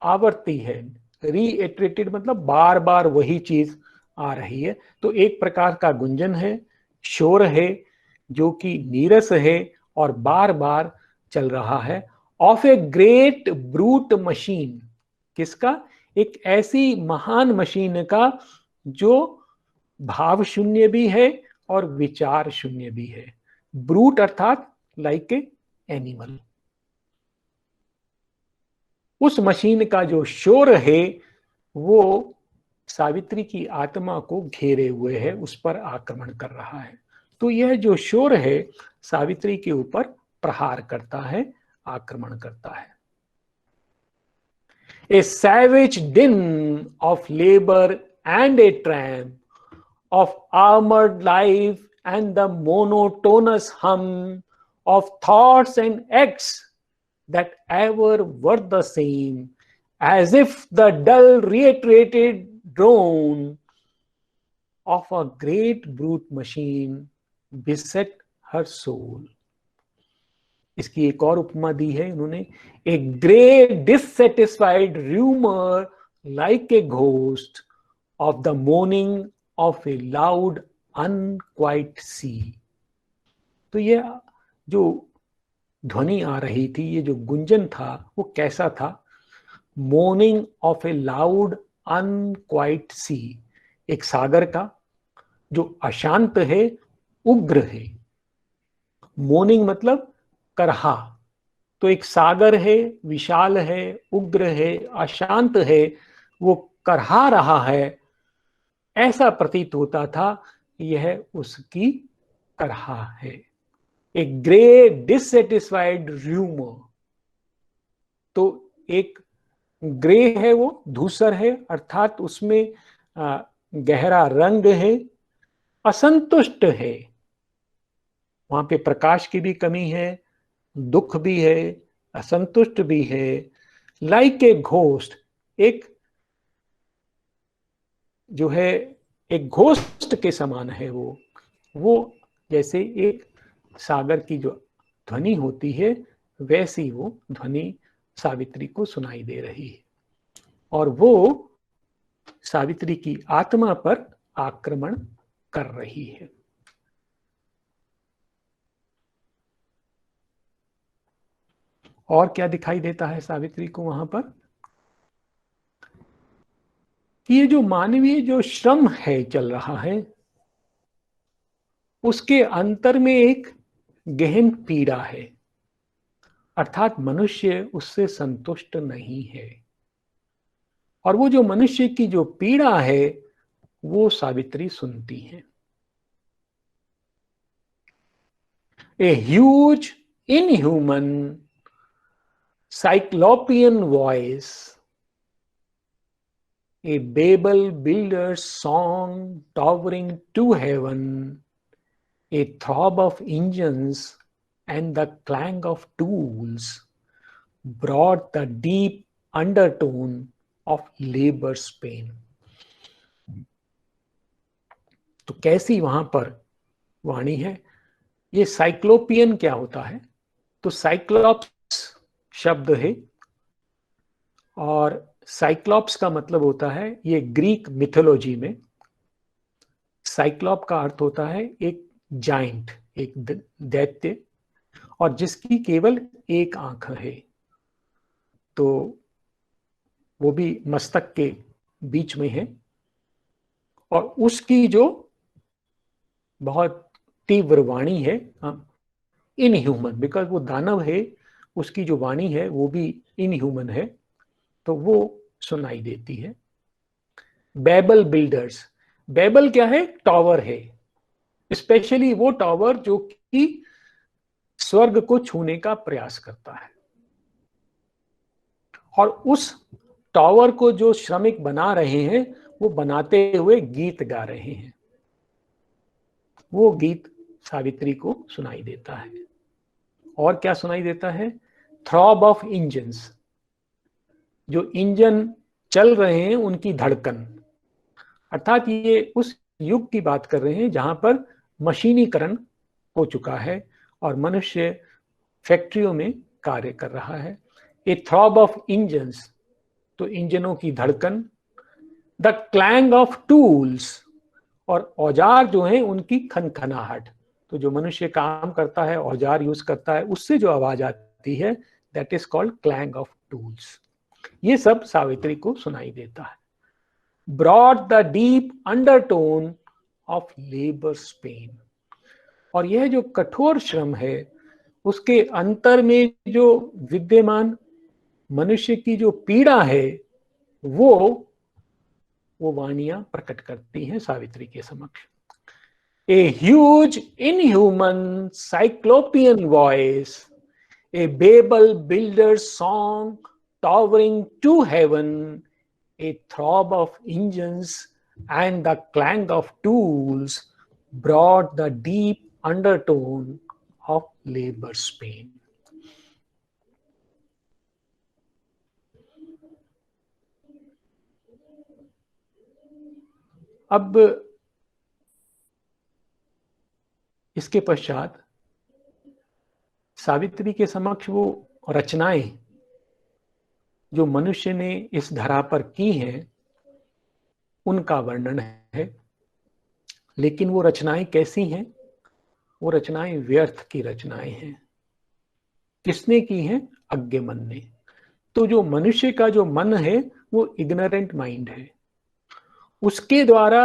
आवर्ती है, रीइटरेटेड मतलब बार बार वही चीज आ रही है, तो एक प्रकार का गुंजन है, शोर है जो कि नीरस है और बार बार चल रहा है। Of a great brute machine, किसका? एक ऐसी महान मशीन का जो भाव शून्य भी है और विचार शून्य भी है। ब्रूट अर्थात लाइक ए एनिमल। उस मशीन का जो शोर है वो सावित्री की आत्मा को घेरे हुए है, उस पर आक्रमण कर रहा है। तो यह जो शोर है सावित्री के ऊपर प्रहार करता है, आक्रमण करता है। A savage din of labour and a tramp of armoured life and the monotonous hum of thoughts and acts that ever were the same, as if the dull reiterated drone of a great brute machine beset her soul। इसकी एक और उपमा दी है इन्होंने, a grey dissatisfied rumour like a ghost of the morning of a loud unquiet sea. तो यह जो ध्वनि आ रही थी, ये जो गुंजन था वो कैसा था? Morning of a loud unquiet sea, एक सागर का जो अशांत है, उग्र है। मोर्निंग मतलब करहा, तो एक सागर है, विशाल है, उग्र है, अशांत है, वो करहा रहा है, ऐसा प्रतीत होता था। यह उसकी करहा है, एक ग्रे डिससेटिस्फाइड रूमर। तो एक ग्रे है, वो धूसर है, अर्थात उसमें गहरा रंग है, असंतुष्ट है, वहां पे प्रकाश की भी कमी है, दुख भी है, असंतुष्ट भी है। लाइक ए घोस्ट, एक जो है एक घोस्ट के समान है वो जैसे एक सागर की जो ध्वनि होती है वैसी वो ध्वनि सावित्री को सुनाई दे रही है, और वो सावित्री की आत्मा पर आक्रमण कर रही है। और क्या दिखाई देता है सावित्री को वहां पर? कि ये जो मानवीय जो श्रम है चल रहा है, उसके अंतर में एक गहन पीड़ा है, अर्थात मनुष्य उससे संतुष्ट नहीं है। और वो जो मनुष्य की जो पीड़ा है वो सावित्री सुनती है। ए huge inhuman cyclopean voice, a Babel builder's song towering to heaven, a throb of engines and the clang of tools brought the deep undertone of labor's pain. तो कैसी वहां पर वाणी है। ये साइक्लोपियन क्या होता है, तो साइक्लोप्स शब्द है, और साइक्लोप्स का मतलब होता है, ये ग्रीक मिथोलॉजी में साइक्लोप का अर्थ होता है एक जाइंट, एक दैत्य, और जिसकी केवल एक आंख है। तो वो भी मस्तक के बीच में है, और उसकी जो बहुत तीव्र वाणी है, इन ह्यूमन, बिकॉज वो दानव है, उसकी जो वाणी है वो भी इन ह्यूमन है, तो वो सुनाई देती है। बेबल बिल्डर्स, बेबल क्या है, टावर है, स्पेशली वो टावर जो कि स्वर्ग को छूने का प्रयास करता है, और उस टावर को जो श्रमिक बना रहे हैं वो बनाते हुए गीत गा रहे हैं। वो गीत सावित्री को सुनाई देता है। और क्या सुनाई देता है, थ्रॉब ऑफ इंजन्स, जो इंजन चल रहे हैं उनकी धड़कन, अर्थात ये उस युग की बात कर रहे हैं जहां पर मशीनीकरण हो चुका है और मनुष्य फैक्ट्रियों में कार्य कर रहा है। ए थ्रॉब ऑफ इंजन्स, तो इंजनों की धड़कन, द क्लैंग ऑफ टूल्स, और औजार जो हैं उनकी खनखनाहट, तो जो मनुष्य काम करता है, औजार यूज करता है, उससे जो आवाज आती है, that is called clang of tools. ये सब सावित्री को सुनाई देता है। Broad the deep undertone of labour's pain, और यह जो कठोर श्रम है उसके अंतर में जो विद्यमान मनुष्य की जो पीड़ा है वो वाणियां प्रकट करती हैं सावित्री के समक्ष। A huge inhuman cyclopean voice, a Babel builder song towering to heaven, a throb of engines and the clang of tools brought the deep undertone of labor's pain. अब इसके पश्चात सावित्री के समक्ष वो रचनाएं जो मनुष्य ने इस धरा पर की हैं उनका वर्णन है। लेकिन वो रचनाएं कैसी हैं, वो रचनाएं व्यर्थ की रचनाएं हैं। किसने की हैं, अज्ञमन ने। तो जो मनुष्य का जो मन है वो इग्नोरेंट माइंड है, उसके द्वारा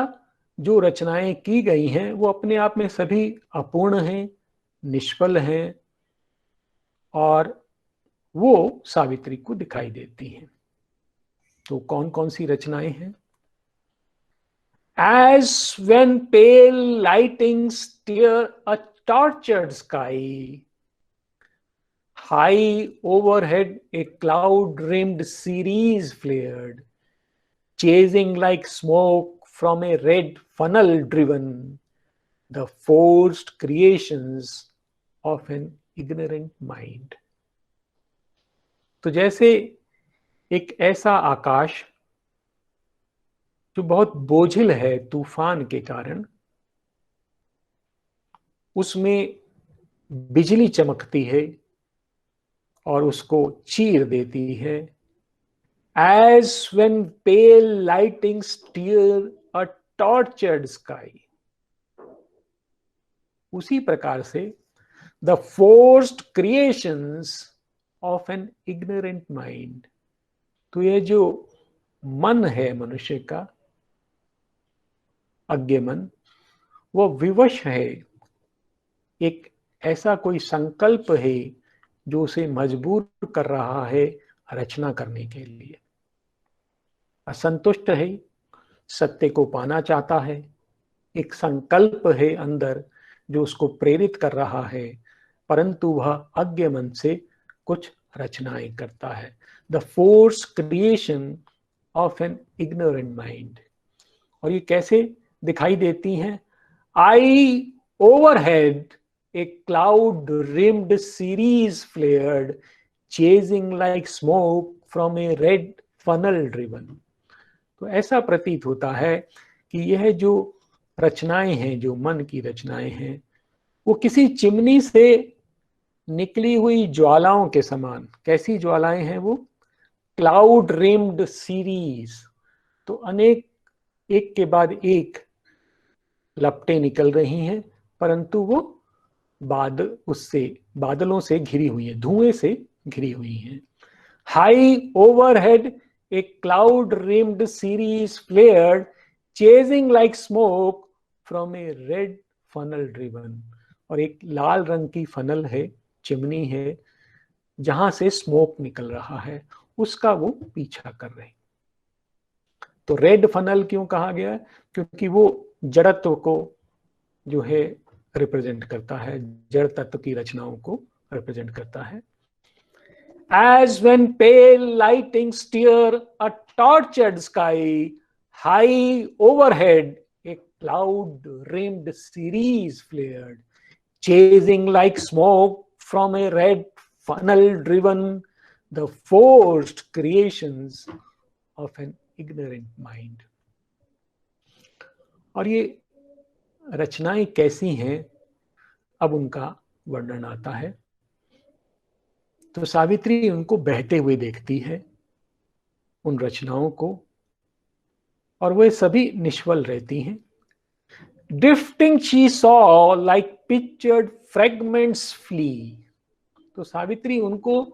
जो रचनाएं की गई हैं वो अपने आप में सभी अपूर्ण हैं, निष्फल हैं, और वो सावित्री को दिखाई देती हैं। तो कौन कौन सी रचनाएं हैं। As when pale lightings steer a tortured sky, high overhead a cloud-rimmed Ceres flared, chasing like smoke from a red funnel driven the forced creations of an ignorant mind. तो जैसे एक ऐसा आकाश जो बहुत बोझिल है तूफान के कारण, उसमें बिजली चमकती है और उसको चीर देती है। As when pale lighting steer a tortured sky, उसी प्रकार से the forced creations of an ignorant mind, तो ये जो मन है मनुष्य का, अज्ञ मन, वो विवश है एक ऐसा कोई संकल्प है जो उसे मजबूर कर रहा है रचना करने के लिए। असंतुष्ट है, सत्य को पाना चाहता है, एक संकल्प है अंदर जो उसको प्रेरित कर रहा है, परंतु वह अज्ञ मन से कुछ रचनाएं करता है। The force creation of an ignorant mind. और ये कैसे दिखाई देती हैं? आई overhead a cloud rimmed Ceres flared, chasing like smoke from a red funnel driven। तो ऐसा प्रतीत होता है कि यह जो रचनाएं हैं, जो मन की रचनाएं हैं, वो किसी चिमनी से निकली हुई ज्वालाओं के समान। कैसी ज्वालाएं हैं वो? Cloud rimmed series. तो अनेक, एक के बाद एक लपटें निकल रही हैं, परंतु वो उससे बादलों से घिरी हुई है, धुएं से घिरी हुई है। High overhead A cloud rimmed series flared, chasing like smoke from A red funnel driven. और एक लाल रंग की फनल है, चिमनी है, जहां से स्मोक निकल रहा है, उसका वो पीछा कर रहे हैं। तो रेड फनल क्यों कहा गया? क्योंकि वो जड़त्व को जो है रिप्रेजेंट करता है, जड़ तत्व की रचनाओं को रिप्रेजेंट करता है। As when pale lighting steer a tortured sky, high overhead a cloud rimmed Ceres flared, chasing like smoke from a red funnel driven the forced creations of an ignorant mind। और ये रचनाएं कैसी हैं, अब उनका वर्णन आता है। तो सावित्री उनको बहते हुए देखती है, उन रचनाओं को, और वे सभी निष्फल रहती हैं। Drifting she saw like pictured fragments flee. तो सावित्री उनको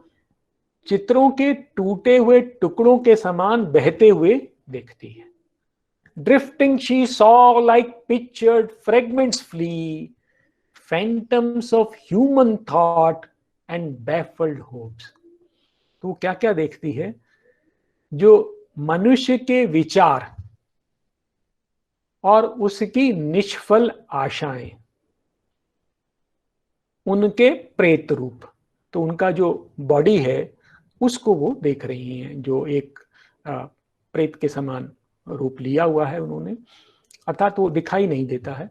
चित्रों के टूटे हुए टुकड़ों के समान बहते हुए देखती है। Drifting she saw like pictured fragments flee, phantoms of human thought and baffled hopes. तो क्या क्या देखती है? जो मनुष्य के विचार और उसकी निष्फल आशाएं, उनके प्रेत रूप। तो उनका जो बॉडी है उसको वो देख रही हैं, जो एक प्रेत के समान रूप लिया हुआ है उन्होंने, अर्थात वो दिखाई नहीं देता है,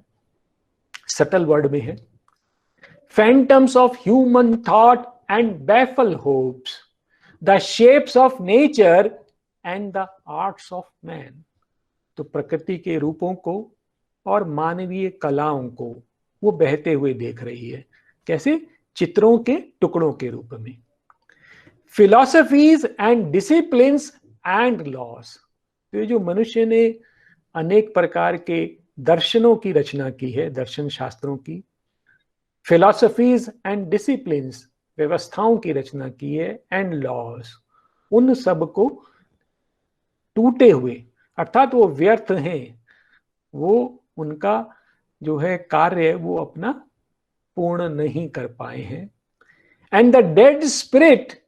सटल वर्ड में है। Phantoms of human thought and baffle hopes, the shapes of nature and the arts of man। तो प्रकृति के रूपों को और मानवीय कलाओं को वो बहते हुए देख रही है। कैसे? चित्रों के टुकड़ों के रूप में। Philosophies and disciplines and laws। तो ये जो मनुष्य ने अनेक प्रकार के दर्शनों की रचना की है, दर्शन शास्त्रों की, फिलॉसफीज एंड डिसिप्लिन्स, व्यवस्थाओं की रचना की है, एंड लॉज, उन सब को टूटे हुए, अर्थात वो व्यर्थ हैं, वो उनका जो है कार्य वो अपना पूर्ण नहीं कर पाए हैं। And the dead spirit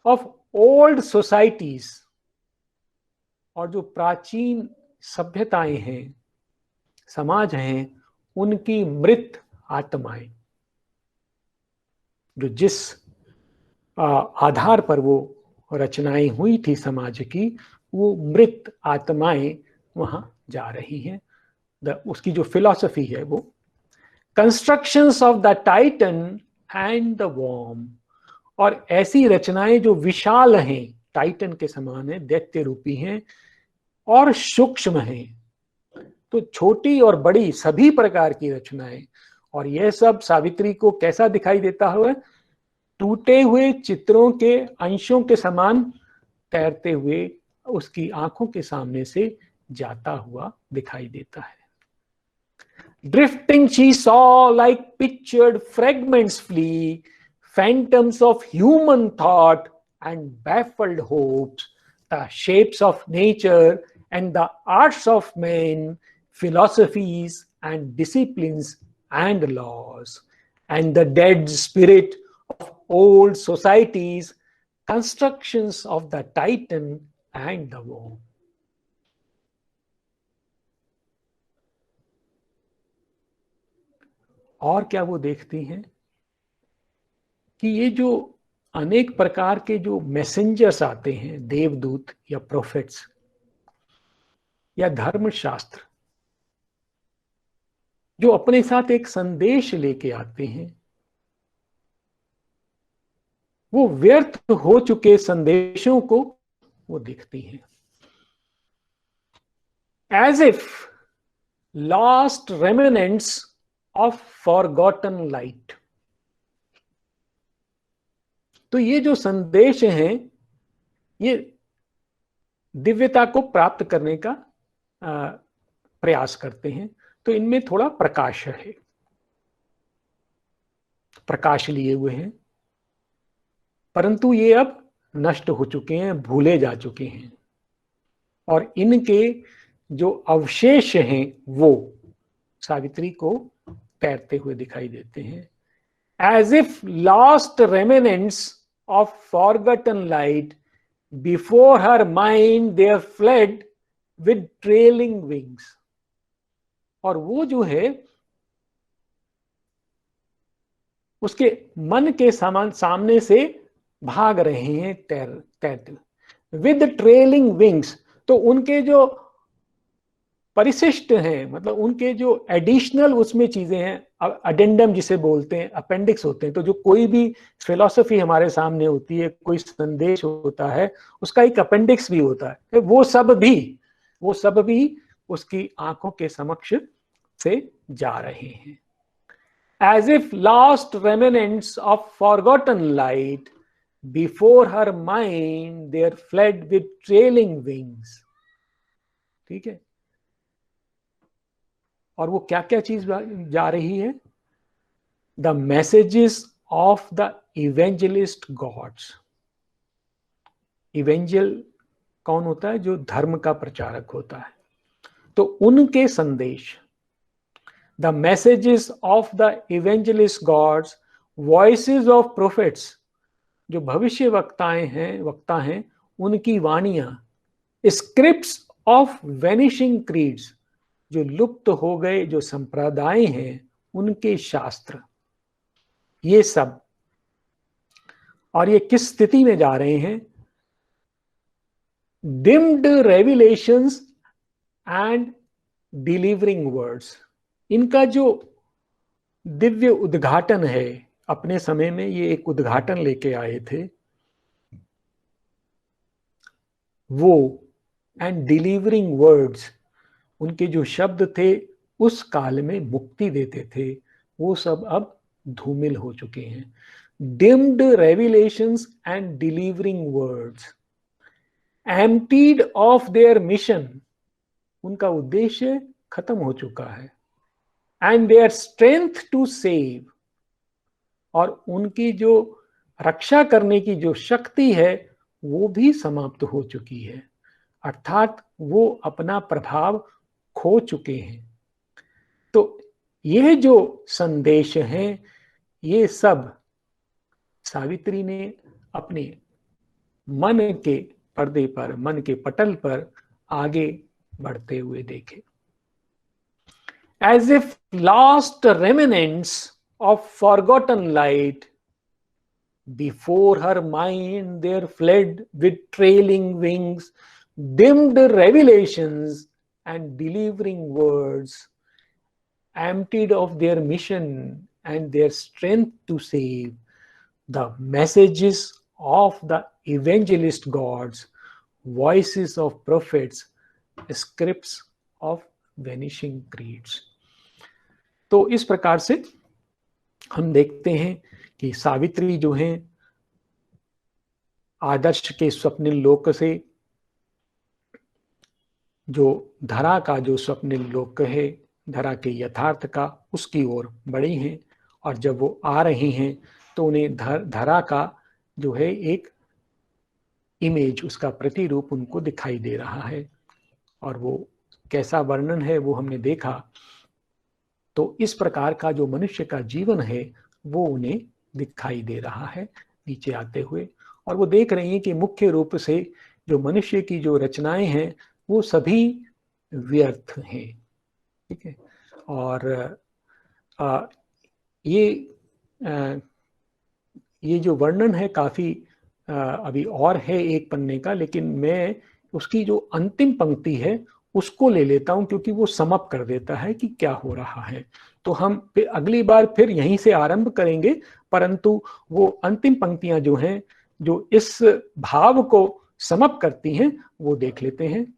of old societies, और जो प्राचीन सभ्यताएं हैं, समाज हैं, उनकी मृत आत्माएं, जो जिस आधार पर वो रचनाएं हुई थी समाज की, वो मृत आत्माएं वहां जा रही हैं। उसकी जो फिलॉसफी है वो constructions of the titan and the worm, और ऐसी रचनाएं जो विशाल हैं, टाइटन के समान है, दैत्य रूपी हैं और सूक्ष्म हैं। तो छोटी और बड़ी सभी प्रकार की रचनाएं, और यह सब सावित्री को कैसा दिखाई देता हुआ? टूटे हुए चित्रों के अंशों के समान तैरते हुए उसकी आंखों के सामने से जाता हुआ दिखाई देता है। Drifting she saw like pictured fragments flee, phantoms of human thought and baffled hopes, the shapes of nature and the arts of man, philosophies and disciplines and laws, and the dead spirit of old societies, constructions of the Titan and the worm. और क्या वो देखती हैं कि ये जो अनेक प्रकार के जो मैसेंजर्स आते हैं, देवदूत या प्रोफेट्स या धर्मशास्त्र, जो अपने साथ एक संदेश लेके आते हैं, वो व्यर्थ हो चुके संदेशों को वो देखती हैं। As if last remnants of forgotten light. तो ये जो संदेश हैं, ये दिव्यता को प्राप्त करने का प्रयास करते हैं। तो इनमें थोड़ा प्रकाश है, प्रकाश लिए हुए हैं, परंतु ये अब नष्ट हो चुके हैं, भूले जा चुके हैं, और इनके जो अवशेष हैं वो सावित्री को तैरते हुए दिखाई देते हैं। As if lost remnants of forgotten light, before her mind there fled with trailing wings. और वो जो है उसके मन के सामने से भाग रहे हैं तैरते विद ट्रेलिंग विंग्स। तो उनके जो परिशिष्ट हैं, मतलब उनके जो एडिशनल उसमें चीजें हैं, अडेंडम जिसे बोलते हैं, अपेंडिक्स होते हैं। तो जो कोई भी फिलॉसफी हमारे सामने होती है, कोई संदेश होता है, उसका एक अपेंडिक्स भी होता है। वो सब भी उसकी आंखों के समक्ष से जा रहे हैं। As if lost remnants of forgotten light, before her mind there fled with trailing wings. ठीक है, और वो क्या क्या चीज जा रही है? The messages of the evangelist gods. Evangel कौन होता है? जो धर्म का प्रचारक होता है। तो उनके संदेश, the messages of the evangelist gods, voices of prophets, जो भविष्य वक्ता हैं, उनकी वाणियां, स्क्रिप्ट्स ऑफ वेनिशिंग क्रीड्स, जो लुप्त हो गए जो संप्रदाय हैं, उनके शास्त्र, ये सब। और ये किस स्थिति में जा रहे हैं? Dimmed revelations and delivering words. इनका जो दिव्य उद्घाटन है, अपने समय में ये एक उद्घाटन लेके आए थे वो, एंड डिलीवरिंग वर्ड्स, उनके जो शब्द थे उस काल में मुक्ति देते थे, वो सब अब धूमिल हो चुके हैं। Dimmed revelations and delivering words, emptied of their mission, उनका उद्देश्य खत्म हो चुका है। And their strength to save, और उनकी जो रक्षा करने की जो शक्ति है वो भी समाप्त हो चुकी है, अर्थात वो अपना प्रभाव खो चुके हैं। तो यह जो संदेश हैं, ये सब सावित्री ने अपने मन के पर्दे पर, मन के पटल पर आगे बढ़ते हुए देखे। As if lost remnants of forgotten light, before her mind there fled with trailing wings, dimmed revelations and delivering words, emptied of their mission and their strength to save, the messages of the evangelist gods, voices of prophets, scripts of vanishing creeds. तो इस प्रकार से हम देखते हैं कि सावित्री जो है आदर्श के स्वप्निल लोक से जो धरा का जो स्वप्निल लोक है, धरा के यथार्थ का, उसकी ओर बढ़ी हैं। और जब वो आ रही हैं तो उन्हें धरा का जो है एक इमेज, उसका प्रतिरूप उनको दिखाई दे रहा है। और वो कैसा वर्णन है वो हमने देखा। तो इस प्रकार का जो मनुष्य का जीवन है वो उन्हें दिखाई दे रहा है नीचे आते हुए। और वो देख रही हैं कि मुख्य रूप से जो मनुष्य की जो रचनाएं हैं वो सभी व्यर्थ हैं। ठीक है। और आ, ये आ, ये जो वर्णन है काफी अभी और है एक पन्ने का, लेकिन मैं उसकी जो अंतिम पंक्ति है उसको ले लेता हूं, क्योंकि वो समअप कर देता है कि क्या हो रहा है। तो हम फिर अगली बार फिर यहीं से आरंभ करेंगे, परंतु वो अंतिम पंक्तियां जो हैं, जो इस भाव को समअप करती हैं, वो देख लेते हैं।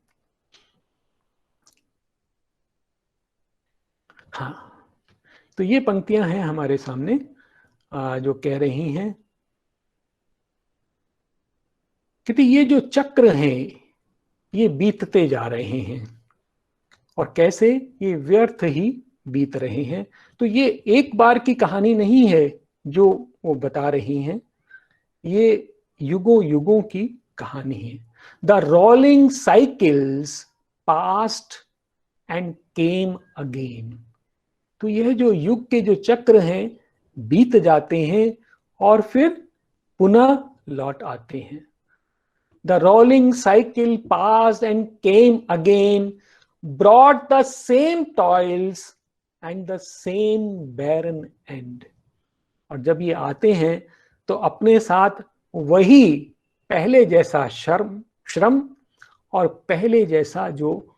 हाँ, तो ये पंक्तियां हैं हमारे सामने, जो कह रही हैं कि ये जो चक्र हैं ये बीतते जा रहे हैं, और कैसे ये व्यर्थ ही बीत रहे हैं। तो ये एक बार की कहानी नहीं है जो वो बता रही हैं, ये युगों युगों की कहानी है। The rolling cycles past and came again. तो यह जो युग के जो चक्र हैं बीत जाते हैं और फिर पुनः लौट आते हैं। The rolling cycle passed and came again, brought the same toils and the same barren end. और जब ये आते हैं तो अपने साथ वही पहले जैसा श्रम और पहले जैसा जो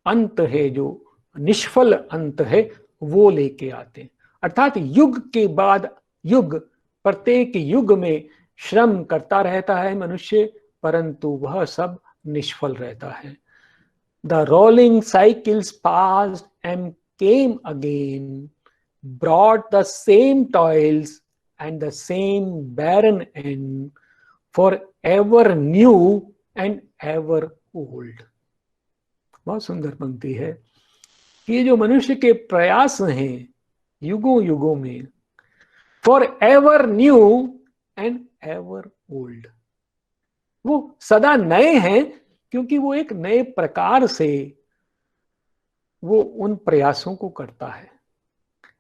अंत है, जो निष्फल अंत है, वो लेके आते हैं। अर्थात युग के बाद युग, प्रत्येक युग में श्रम करता रहता है मनुष्य, परंतु वह सब निष्फल रहता है। The rolling cycles passed and came again, brought the same toils and the same barren end, for ever new and ever old. बहुत सुंदर पंक्ति है कि ये जो मनुष्य के प्रयास हैं युगों युगों में, for ever new and ever old, वो सदा नए हैं, क्योंकि वो एक नए प्रकार से वो उन प्रयासों को करता है।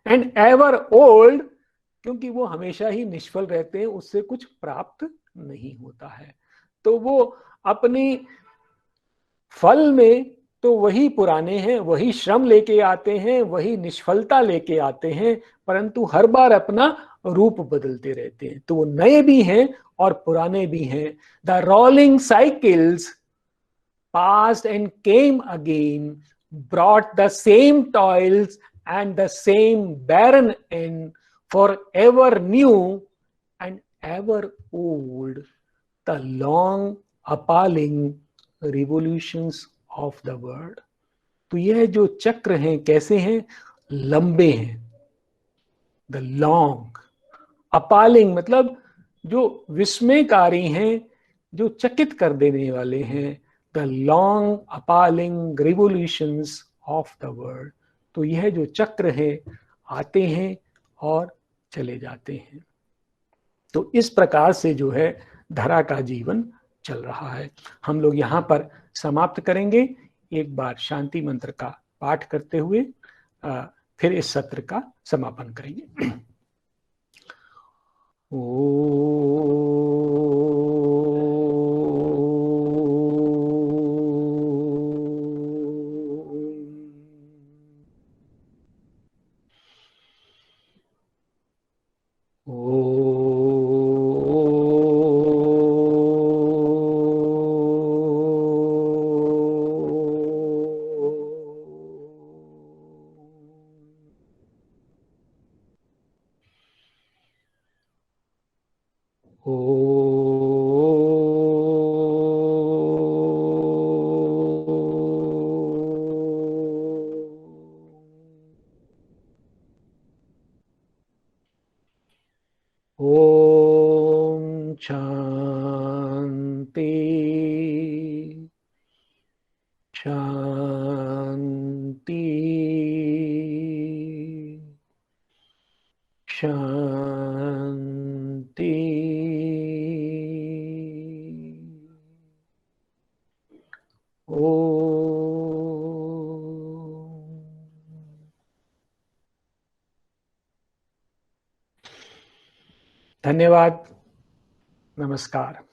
एंड एवर ओल्ड, क्योंकि वो हमेशा ही निष्फल रहते हैं, उससे कुछ प्राप्त नहीं होता है। तो वो अपनी फल में तो वही पुराने हैं, वही श्रम लेके आते हैं, वही निष्फलता लेके आते हैं, परंतु हर बार अपना रूप बदलते रहते हैं। तो वो नए भी हैं और पुराने भी हैं। The rolling cycles passed and came again, brought the same toils and the same barren end, for ever new and ever old, the long appalling revolutions of the world. तो यह जो चक्र हैं कैसे हैं? लंबे हैं। द लॉन्ग, अपालिंग मतलब जो विस्मयकारी हैं, जो चकित कर देने वाले हैं। The long appalling revolutions of the world. तो यह जो चक्र है आते हैं और चले जाते हैं। तो इस प्रकार से जो है धरा का जीवन चल रहा है। हम लोग यहाँ पर समाप्त करेंगे, एक बार शांति मंत्र का पाठ करते हुए फिर इस सत्र का समापन करेंगे। ओम शांति शांति शांति। ओ धन्यवाद। नमस्कार।